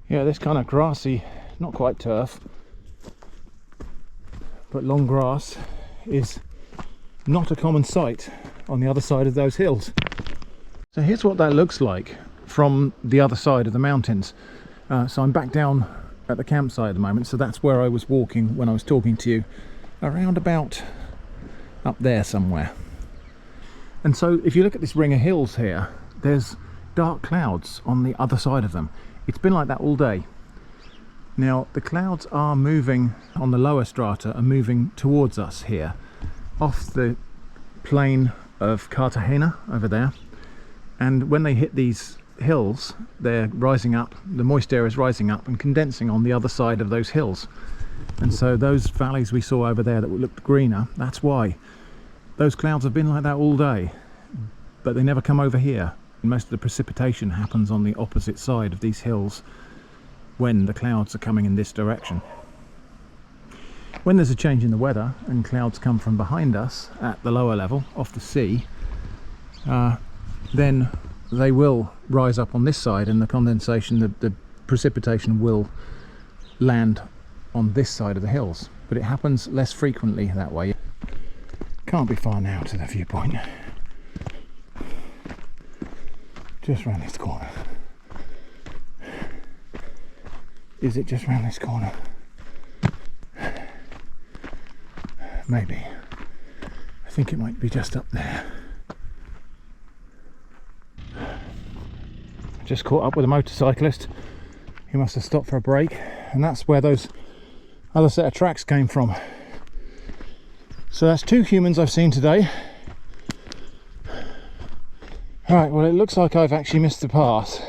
Yeah, this kind of grassy, not quite turf, but long grass is not a common sight on the other side of those hills. So here's what that looks like from the other side of the mountains. So I'm back down at the campsite at the moment, so that's where I was walking when I was talking to you, around about up there somewhere. And so if you look at this ring of hills here, there's dark clouds on the other side of them. It's been like that all day. Now the clouds are moving on the lower strata, are moving towards us here, off the plain of Cartagena over there. And when they hit these hills, they're rising up, the moist air is rising up and condensing on the other side of those hills. And so those valleys we saw over there that looked greener, that's why. Those clouds have been like that all day, but they never come over here. Most of the precipitation happens on the opposite side of these hills when the clouds are coming in this direction. When there's a change in the weather and clouds come from behind us at the lower level, off the sea, then they will rise up on this side, and the condensation, the precipitation will land on this side of the hills. But it happens less frequently that way. Can't be far now to the viewpoint. Just round this corner. Is it just round this corner? Maybe. I think it might be just up there. Just caught up with a motorcyclist. He must have stopped for a break, and that's where those other set of tracks came from. So that's 2 humans I've seen today. Right, well, it looks like I've actually missed the path.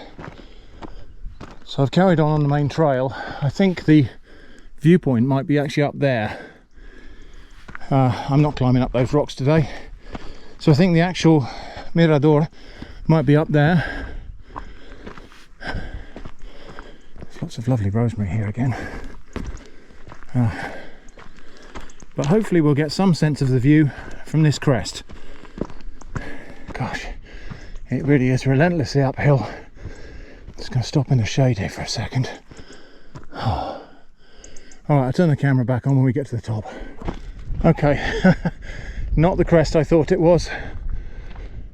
So I've carried on the main trail. I think the viewpoint might be actually up there. I'm not climbing up those rocks today. So I think the actual mirador might be up there. There's lots of lovely rosemary here again. But hopefully we'll get some sense of the view from this crest. Gosh, it really is relentlessly uphill. Just going to stop in the shade here for a second. Oh. Alright, I'll turn the camera back on when we get to the top. Okay, not the crest I thought it was,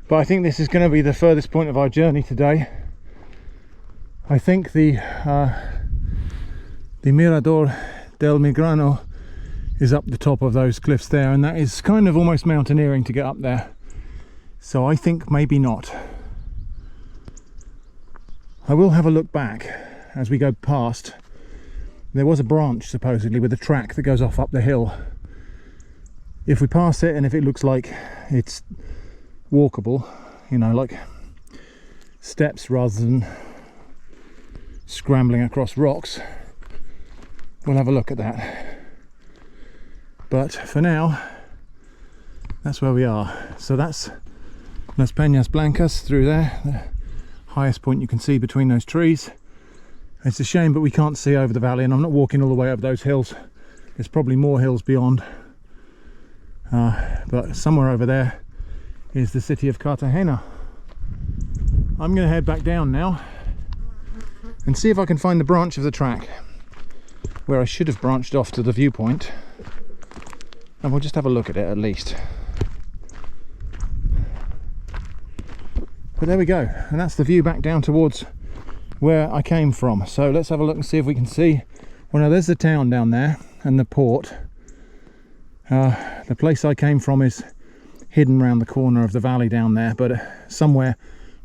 but I think this is going to be the furthest point of our journey today. I think the Mirador del Migrano is up the top of those cliffs there, and that is kind of almost mountaineering to get up there. So I think maybe not. I will have a look back as we go past. There was a branch supposedly with a track that goes off up the hill. If we pass it and if it looks like it's walkable, you know, like steps rather than scrambling across rocks, we'll have a look at that. But for now, that's where we are. So that's Las Peñas Blancas through there, the highest point you can see between those trees. It's a shame, but we can't see over the valley, and I'm not walking all the way over those hills. There's probably more hills beyond. But somewhere over there is the city of Cartagena. I'm going to head back down now and see if I can find the branch of the track where I should have branched off to the viewpoint, and we'll just have a look at it at least. But there we go, and that's the view back down towards where I came from. So let's have a look and see if we can see. Well, now there's the town down there and the port. The place I came from is hidden around the corner of the valley down there, but somewhere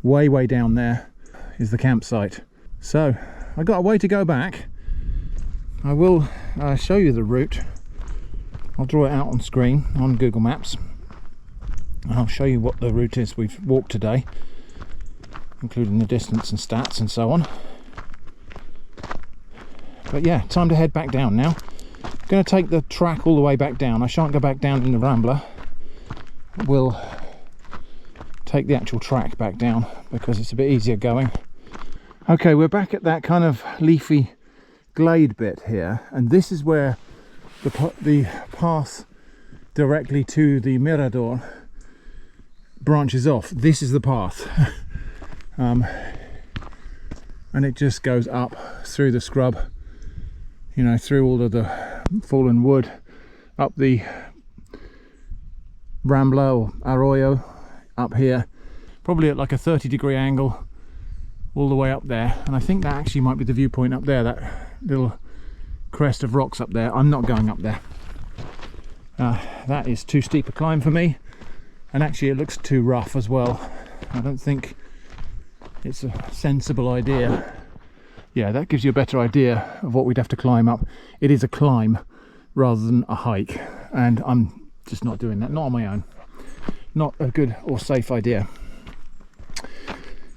way down there is the campsite. So I've got a way to go back. I will show you the route. I'll draw it out on screen on Google Maps, and I'll show you what the route is we've walked today, including the distance and stats and so on. But yeah, time to head back down now. I'm going to take the track all the way back down. I shan't go back down in the Rambler. We'll take the actual track back down because it's a bit easier going. Okay, we're back at that kind of leafy glade bit here, and this is where the path directly to the Mirador branches off. This is the path. And it just goes up through the scrub, you know, through all of the fallen wood, up the Rambla or Arroyo up here, probably at like a 30-degree angle all the way up there, and I think that actually might be the viewpoint up there, that little crest of rocks up there. I'm not going up there. That is too steep a climb for me, and actually it looks too rough as well. I don't think it's a sensible idea. Yeah, that gives you a better idea of what we'd have to climb up. It is a climb rather than a hike, and I'm just not doing that, not on my own. Not a good or safe idea.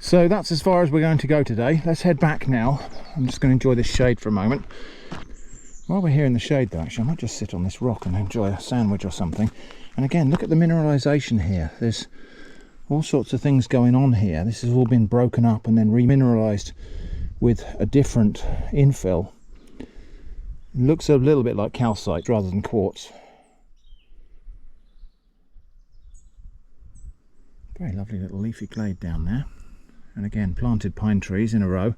So that's as far as we're going to go today. Let's head back now. I'm just going to enjoy this shade for a moment. While we're here in the shade though, actually I might just sit on this rock and enjoy a sandwich or something. And again, look at the mineralisation here. There's all sorts of things going on here. This has all been broken up and then remineralised with a different infill. It looks a little bit like calcite rather than quartz. Very lovely little leafy glade down there. And again, planted pine trees in a row.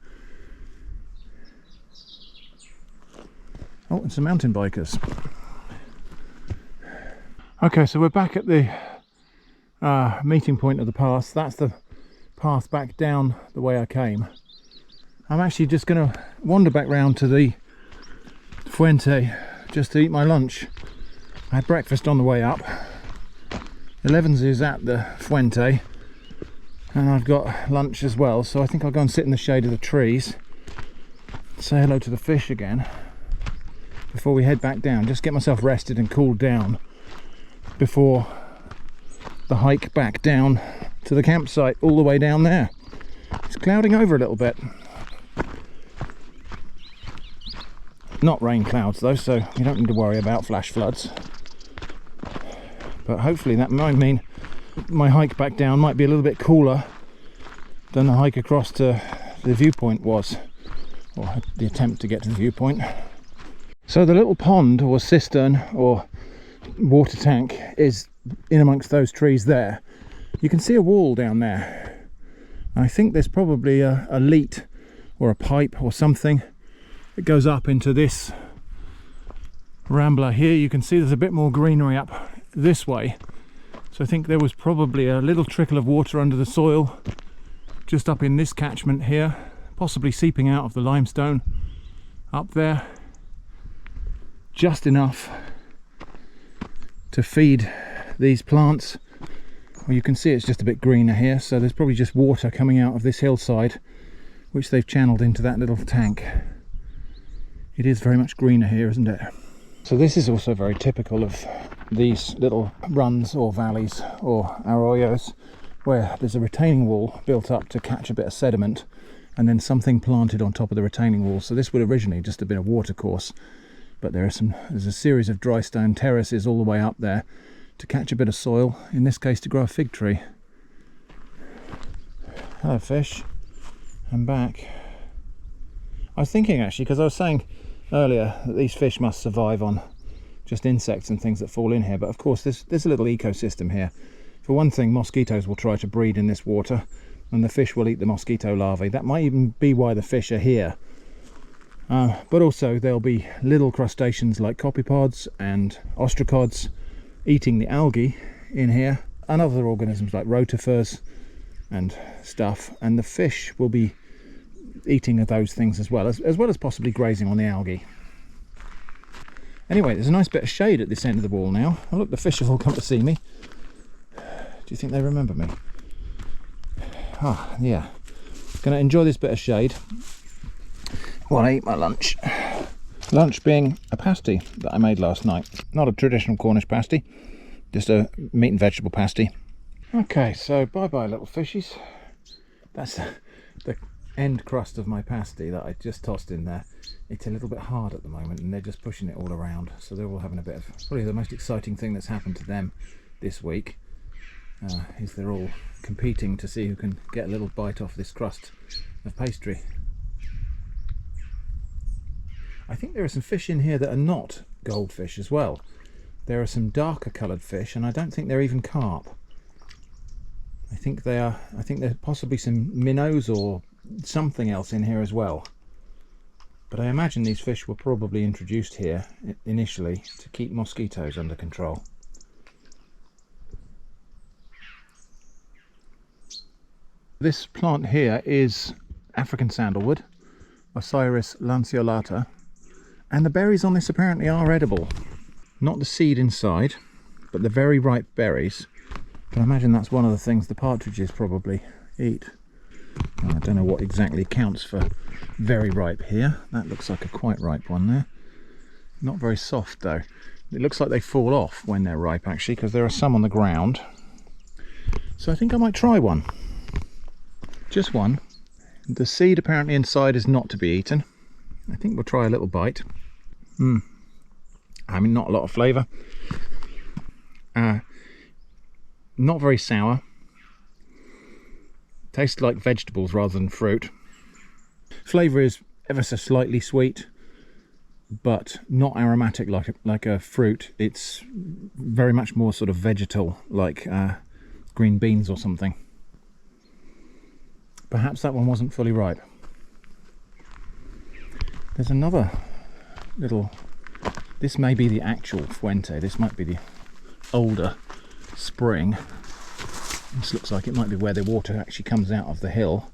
Oh, and some mountain bikers. Okay, so we're back at the meeting point of the path. That's the path back down the way I came. I'm actually just going to wander back round to the Fuente just to eat my lunch. I had breakfast on the way up. 11's is at the Fuente, and I've got lunch as well, so I think I'll go and sit in the shade of the trees, say hello to the fish again before we head back down. Just get myself rested and cooled down before the hike back down to the campsite all the way down there. It's clouding over a little bit. Not rain clouds though, so you don't need to worry about flash floods. But hopefully that might mean my hike back down might be a little bit cooler than the hike across to the viewpoint was, or the attempt to get to the viewpoint. So the little pond or cistern or water tank is in amongst those trees there. You can see a wall down there. I think there's probably a leat or a pipe or something that goes up into this rambler here. You can see there's a bit more greenery up this way, so I think there was probably a little trickle of water under the soil just up in this catchment here, possibly seeping out of the limestone up there, just enough to feed these plants. Well, you can see it's just a bit greener here, so there's probably just water coming out of this hillside which they've channeled into that little tank. It is very much greener here, isn't it? So this is also very typical of these little runs or valleys or arroyos, where there's a retaining wall built up to catch a bit of sediment and then something planted on top of the retaining wall. So this would originally just have been a water course, but there's a series of dry stone terraces all the way up there to catch a bit of soil, in this case to grow a fig tree. Hello fish, I'm back. I was thinking actually, because I was saying earlier that these fish must survive on just insects and things that fall in here, but of course there's a little ecosystem here. For one thing, mosquitoes will try to breed in this water and the fish will eat the mosquito larvae. That might even be why the fish are here. But also there'll be little crustaceans like copepod and ostracods eating the algae in here, and other organisms like rotifers and stuff, and the fish will be eating of those things as well as possibly grazing on the algae. Anyway, there's a nice bit of shade at this end of the wall now. Oh look, the fish have all come to see me. Do you think they remember me? Ah, yeah. Gonna enjoy this bit of shade while I eat my lunch. Lunch being a pasty that I made last night. Not a traditional Cornish pasty, just a meat and vegetable pasty. Okay, so bye-bye little fishies. That's the end crust of my pasty that I just tossed in there. It's a little bit hard at the moment and they're just pushing it all around, so they're all having a bit of, probably the most exciting thing that's happened to them this week is they're all competing to see who can get a little bite off this crust of pastry. I think there are some fish in here that are not goldfish as well. There are some darker coloured fish, and I don't think they're even carp. I think there's possibly some minnows or something else in here as well. But I imagine these fish were probably introduced here initially to keep mosquitoes under control. This plant here is African sandalwood, Osiris lanceolata, and the berries on this apparently are edible. Not the seed inside, but the very ripe berries. But I imagine that's one of the things the partridges probably eat. I don't know what exactly counts for very ripe here. That looks like a quite ripe one there. Not very soft though. It looks like they fall off when they're ripe actually, because there are some on the ground. So I think I might try one. Just one. The seed apparently inside is not to be eaten. I think we'll try a little bite. I mean, not a lot of flavour. Not very sour. Tastes like vegetables rather than fruit. Flavour is ever so slightly sweet, but not aromatic like a fruit. It's very much more sort of vegetal, like green beans or something. Perhaps that one wasn't fully ripe. There's another little... This may be the actual Fuente. This might be the older spring. This looks like it might be where the water actually comes out of the hill.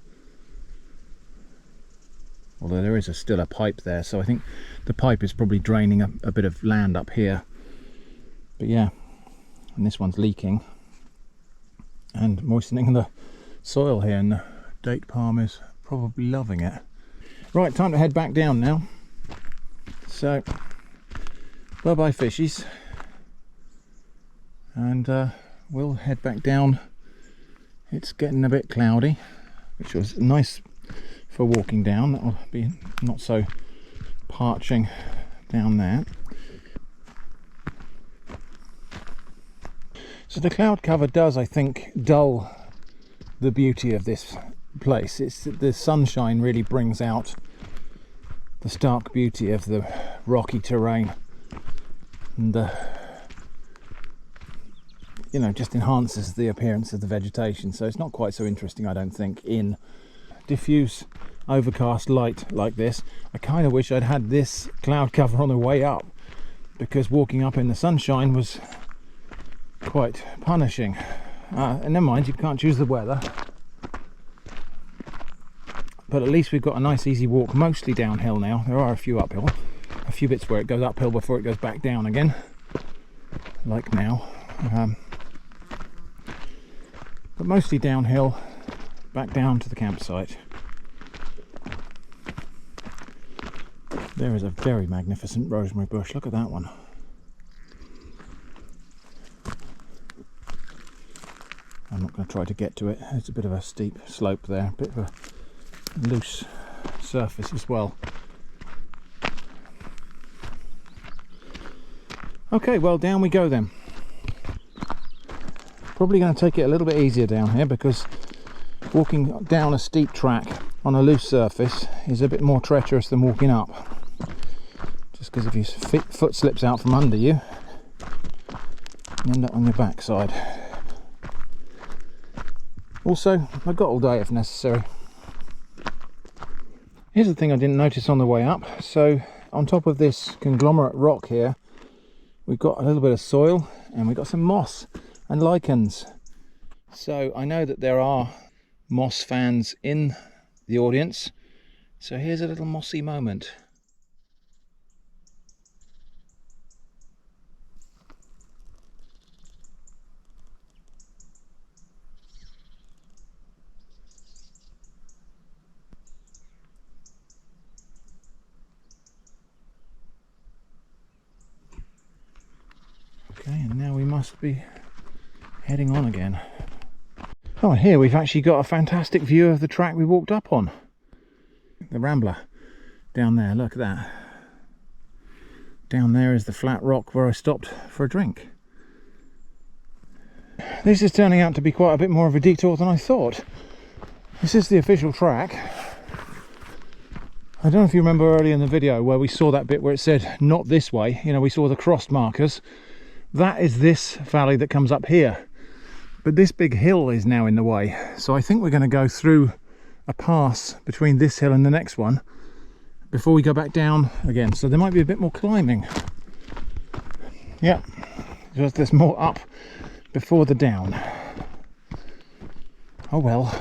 Although there is still a pipe there, so I think the pipe is probably draining a bit of land up here. But yeah, and this one's leaking and moistening the soil here, and the date palm is probably loving it. Right, time to head back down now. So, bye bye fishies. And we'll head back down. It's getting a bit cloudy, which was nice for walking down. That'll be not so parching down there. So the cloud cover does, I think, dull the beauty of this place. The sunshine really brings out the stark beauty of the rocky terrain, and you know, just enhances the appearance of the vegetation. So it's not quite so interesting, I don't think, in diffuse overcast light like this. I kind of wish I'd had this cloud cover on the way up, because walking up in the sunshine was quite punishing. And never mind, you can't choose the weather, but at least we've got a nice easy walk, mostly downhill now. There are a few uphill, a few bits where it goes uphill before it goes back down again, like now. But mostly downhill, back down to the campsite. There is a very magnificent rosemary bush. Look at that one. I'm not going to try to get to it. It's a bit of a steep slope there, a bit of a loose surface as well. Okay, well, down we go then. Probably going to take it a little bit easier down here, because walking down a steep track on a loose surface is a bit more treacherous than walking up. Just because if your foot slips out from under you, you end up on your backside. Also, I've got all day if necessary. Here's the thing I didn't notice on the way up. So on top of this conglomerate rock here, we've got a little bit of soil, and we've got some moss and lichens. So I know that there are moss fans in the audience, so here's a little mossy moment. Okay, and now we must be heading on again. Oh, and here we've actually got a fantastic view of the track we walked up on. The Rambler down there, look at that. Down there is the flat rock where I stopped for a drink. This is turning out to be quite a bit more of a detour than I thought. This is the official track. I don't know if you remember earlier in the video where we saw that bit where it said not this way, you know, we saw the crossed markers. That is this valley that comes up here. But this big hill is now in the way, so I think we're going to go through a pass between this hill and the next one before we go back down again. So there might be a bit more climbing. Yeah, just there's more up before the down. Oh well.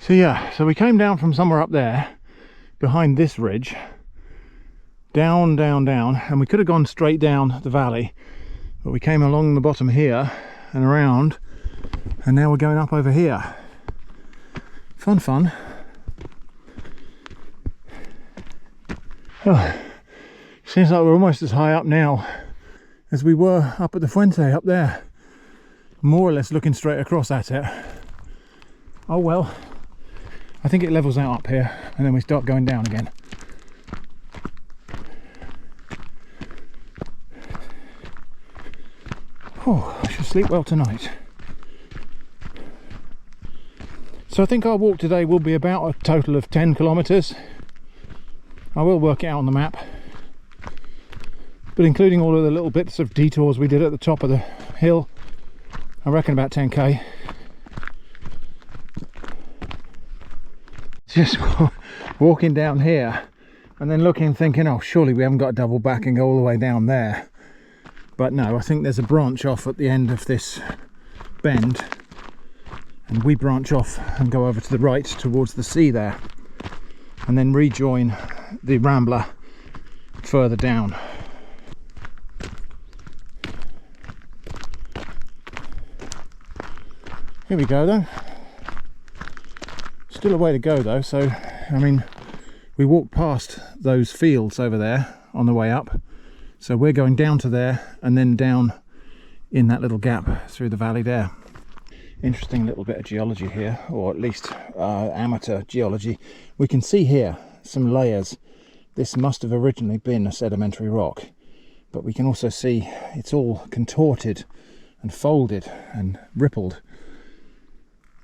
So yeah, so we came down from somewhere up there behind this ridge, down, and we could have gone straight down the valley, but we came along the bottom here and around, and now we're going up over here. Fun. Oh, seems like we're almost as high up now as we were up at the Fuente up there, more or less looking straight across at it. Oh well, I think it levels out up here and then we start going down again. Oh, I should sleep well tonight. So I think our walk today will be about a total of 10 kilometres. I will work it out on the map, but including all of the little bits of detours we did at the top of the hill, I reckon about 10k. Just walking down here and then looking, thinking, oh, surely we haven't got to double back and go all the way down there. But no, I think there's a branch off at the end of this bend, and we branch off and go over to the right towards the sea there, and then rejoin the Rambler further down. Here we go though. Still a way to go though, so I mean, we walked past those fields over there on the way up, so we're going down to there and then down in that little gap through the valley there. Interesting little bit of geology here, or at least amateur geology. We can see here some layers. This must have originally been a sedimentary rock, but we can also see it's all contorted and folded and rippled.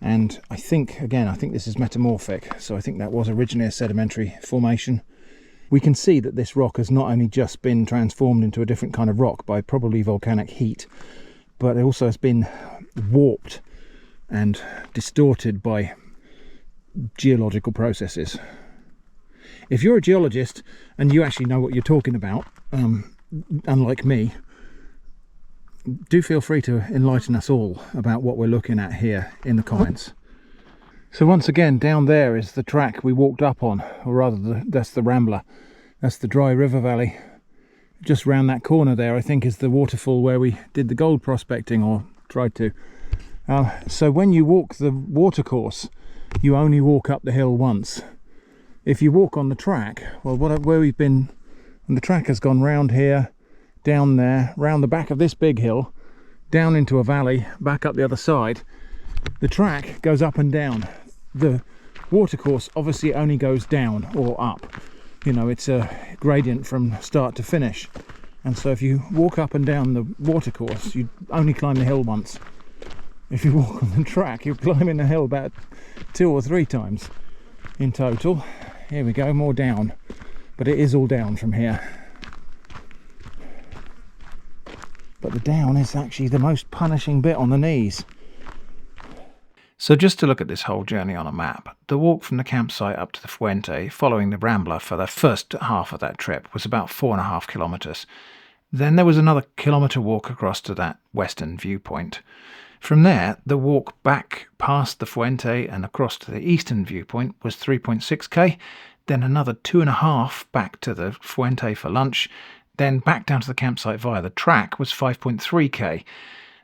And I think this is metamorphic, so I think that was originally a sedimentary formation. We can see that this rock has not only just been transformed into a different kind of rock by probably volcanic heat, but it also has been warped and distorted by geological processes. If you're a geologist and you actually know what you're talking about, unlike me, do feel free to enlighten us all about what we're looking at here in the comments. So once again, down there is the track we walked up on, or rather that's the Rambler. That's the dry river valley. Just round that corner there, I think, is the waterfall where we did the gold prospecting, or tried to. So when you walk the watercourse, you only walk up the hill once. If you walk on the track, well, where we've been, and the track has gone round here, down there, round the back of this big hill, down into a valley, back up the other side. The track goes up and down. The watercourse obviously only goes down or up. You know, it's a gradient from start to finish. And so if you walk up and down the watercourse, you only climb the hill once. If you walk on the track, you're climbing the hill about 2 or 3 times in total. Here we go, more down. But it is all down from here. But the down is actually the most punishing bit on the knees. So just to look at this whole journey on a map, the walk from the campsite up to the Fuente, following the Rambler for the first half of that trip, was about 4.5 kilometres. Then there was another kilometre walk across to that western viewpoint. From there, the walk back past the Fuente and across to the eastern viewpoint was 3.6k, then another 2.5 back to the Fuente for lunch, then back down to the campsite via the track was 5.3k.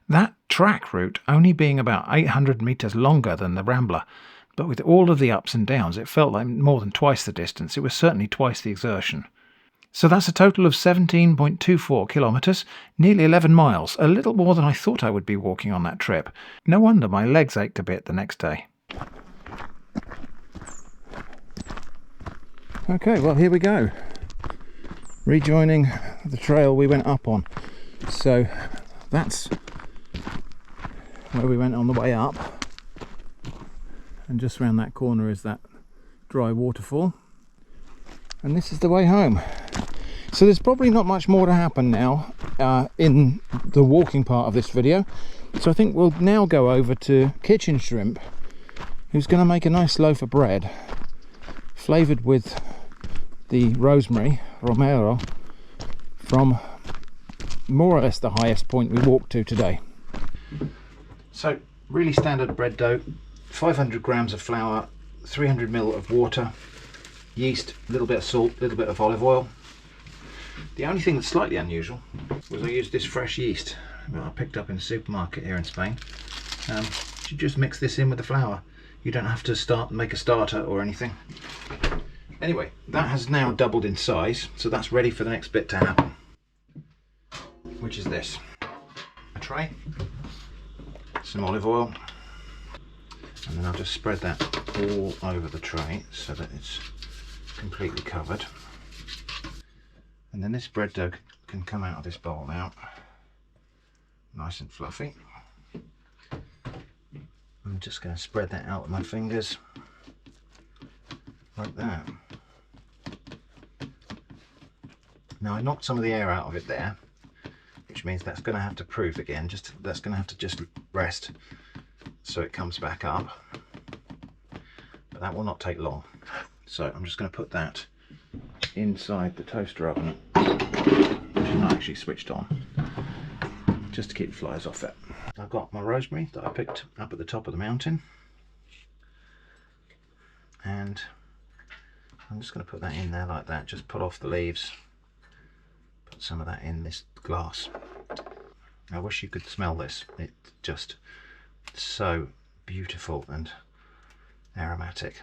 That track route only being about 800 metres longer than the Rambler, but with all of the ups and downs it felt like more than twice the distance. It was certainly twice the exertion. So that's a total of 17.24 kilometres, nearly 11 miles, a little more than I thought I would be walking on that trip. No wonder my legs ached a bit the next day. Okay, well, here we go. Rejoining the trail we went up on. So that's where we went on the way up, and just round that corner is that dry waterfall, and this is the way home. So there's probably not much more to happen now in the walking part of this video, so I think we'll now go over to Kitchen Shrimp, who's going to make a nice loaf of bread flavoured with the Rosemary, Romero, from more or less the highest point we walked to today. So really standard bread dough, 500 grams of flour, 300 ml of water, yeast, a little bit of salt, a little bit of olive oil. The only thing that's slightly unusual was I used this fresh yeast that I picked up in the supermarket here in Spain. You just mix this in with the flour. You don't have to make a starter or anything. Anyway, that has now doubled in size, so that's ready for the next bit to happen, which is this. A tray, some olive oil, and then I'll just spread that all over the tray so that it's completely covered. And then this bread dough can come out of this bowl now, nice and fluffy. I'm just going to spread that out with my fingers like that. Now I knocked some of the air out of it there, which means that's going to have to proof again. That's going to have to just rest so it comes back up, but that will not take long. So I'm just going to put that inside the toaster oven, which is not actually switched on, just to keep the flies off it. I've got my rosemary that I picked up at the top of the mountain, and I'm just going to put that in there like that. Just pull off the leaves, put some of that in this glass. I wish you could smell this. It's just so beautiful and aromatic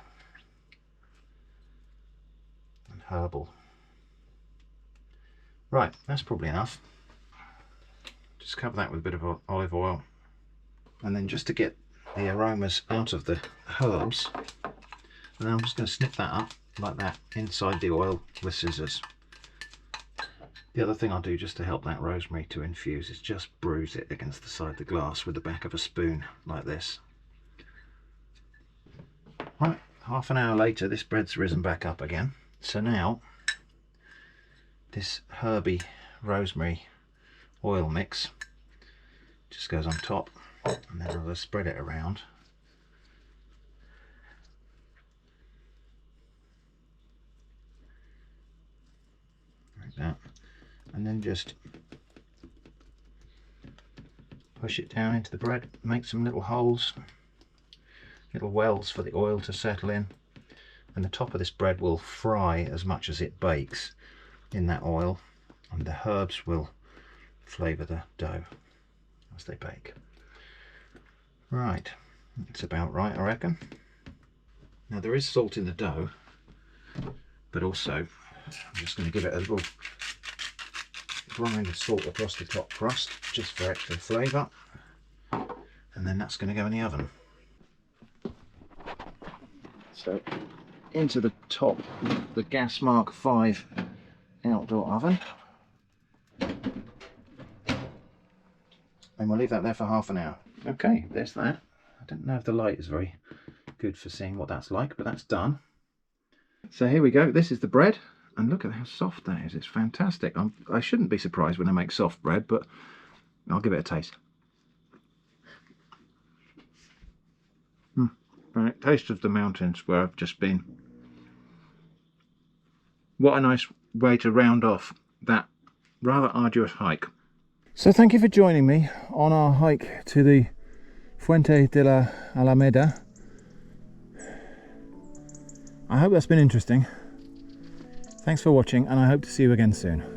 and herbal. Right, that's probably enough. Just cover that with a bit of olive oil, and then just to get the aromas out of the herbs, and I'm just going to snip that up like that inside the oil with scissors. The other thing I'll do just to help that rosemary to infuse is just bruise it against the side of the glass with the back of a spoon like this. Right, half an hour later this bread's risen back up again. So now this herby rosemary oil mix just goes on top, and then I'll just spread it around. Like that. And then just push it down into the bread, make some little holes, little wells for the oil to settle in, and the top of this bread will fry as much as it bakes in that oil, and the herbs will flavour the dough as they bake. Right, that's about right, I reckon. Now there is salt in the dough, but also I'm just going to give it a little grind of salt across the top crust just for extra flavour, and then that's going to go in the oven. So into the top, the gas Mark 5 outdoor oven, and we'll leave that there for half an hour. Okay, there's that. I don't know if the light is very good for seeing what that's like, but that's done. So here we go, this is the bread, and look at how soft that is. It's fantastic. I shouldn't be surprised when I make soft bread, but I'll give it a taste. Right, taste of the mountains where I've just been. What a nice way to round off that rather arduous hike. So thank you for joining me on our hike to the Fuente de la Alameda. I hope that's been interesting. Thanks for watching, and I hope to see you again soon.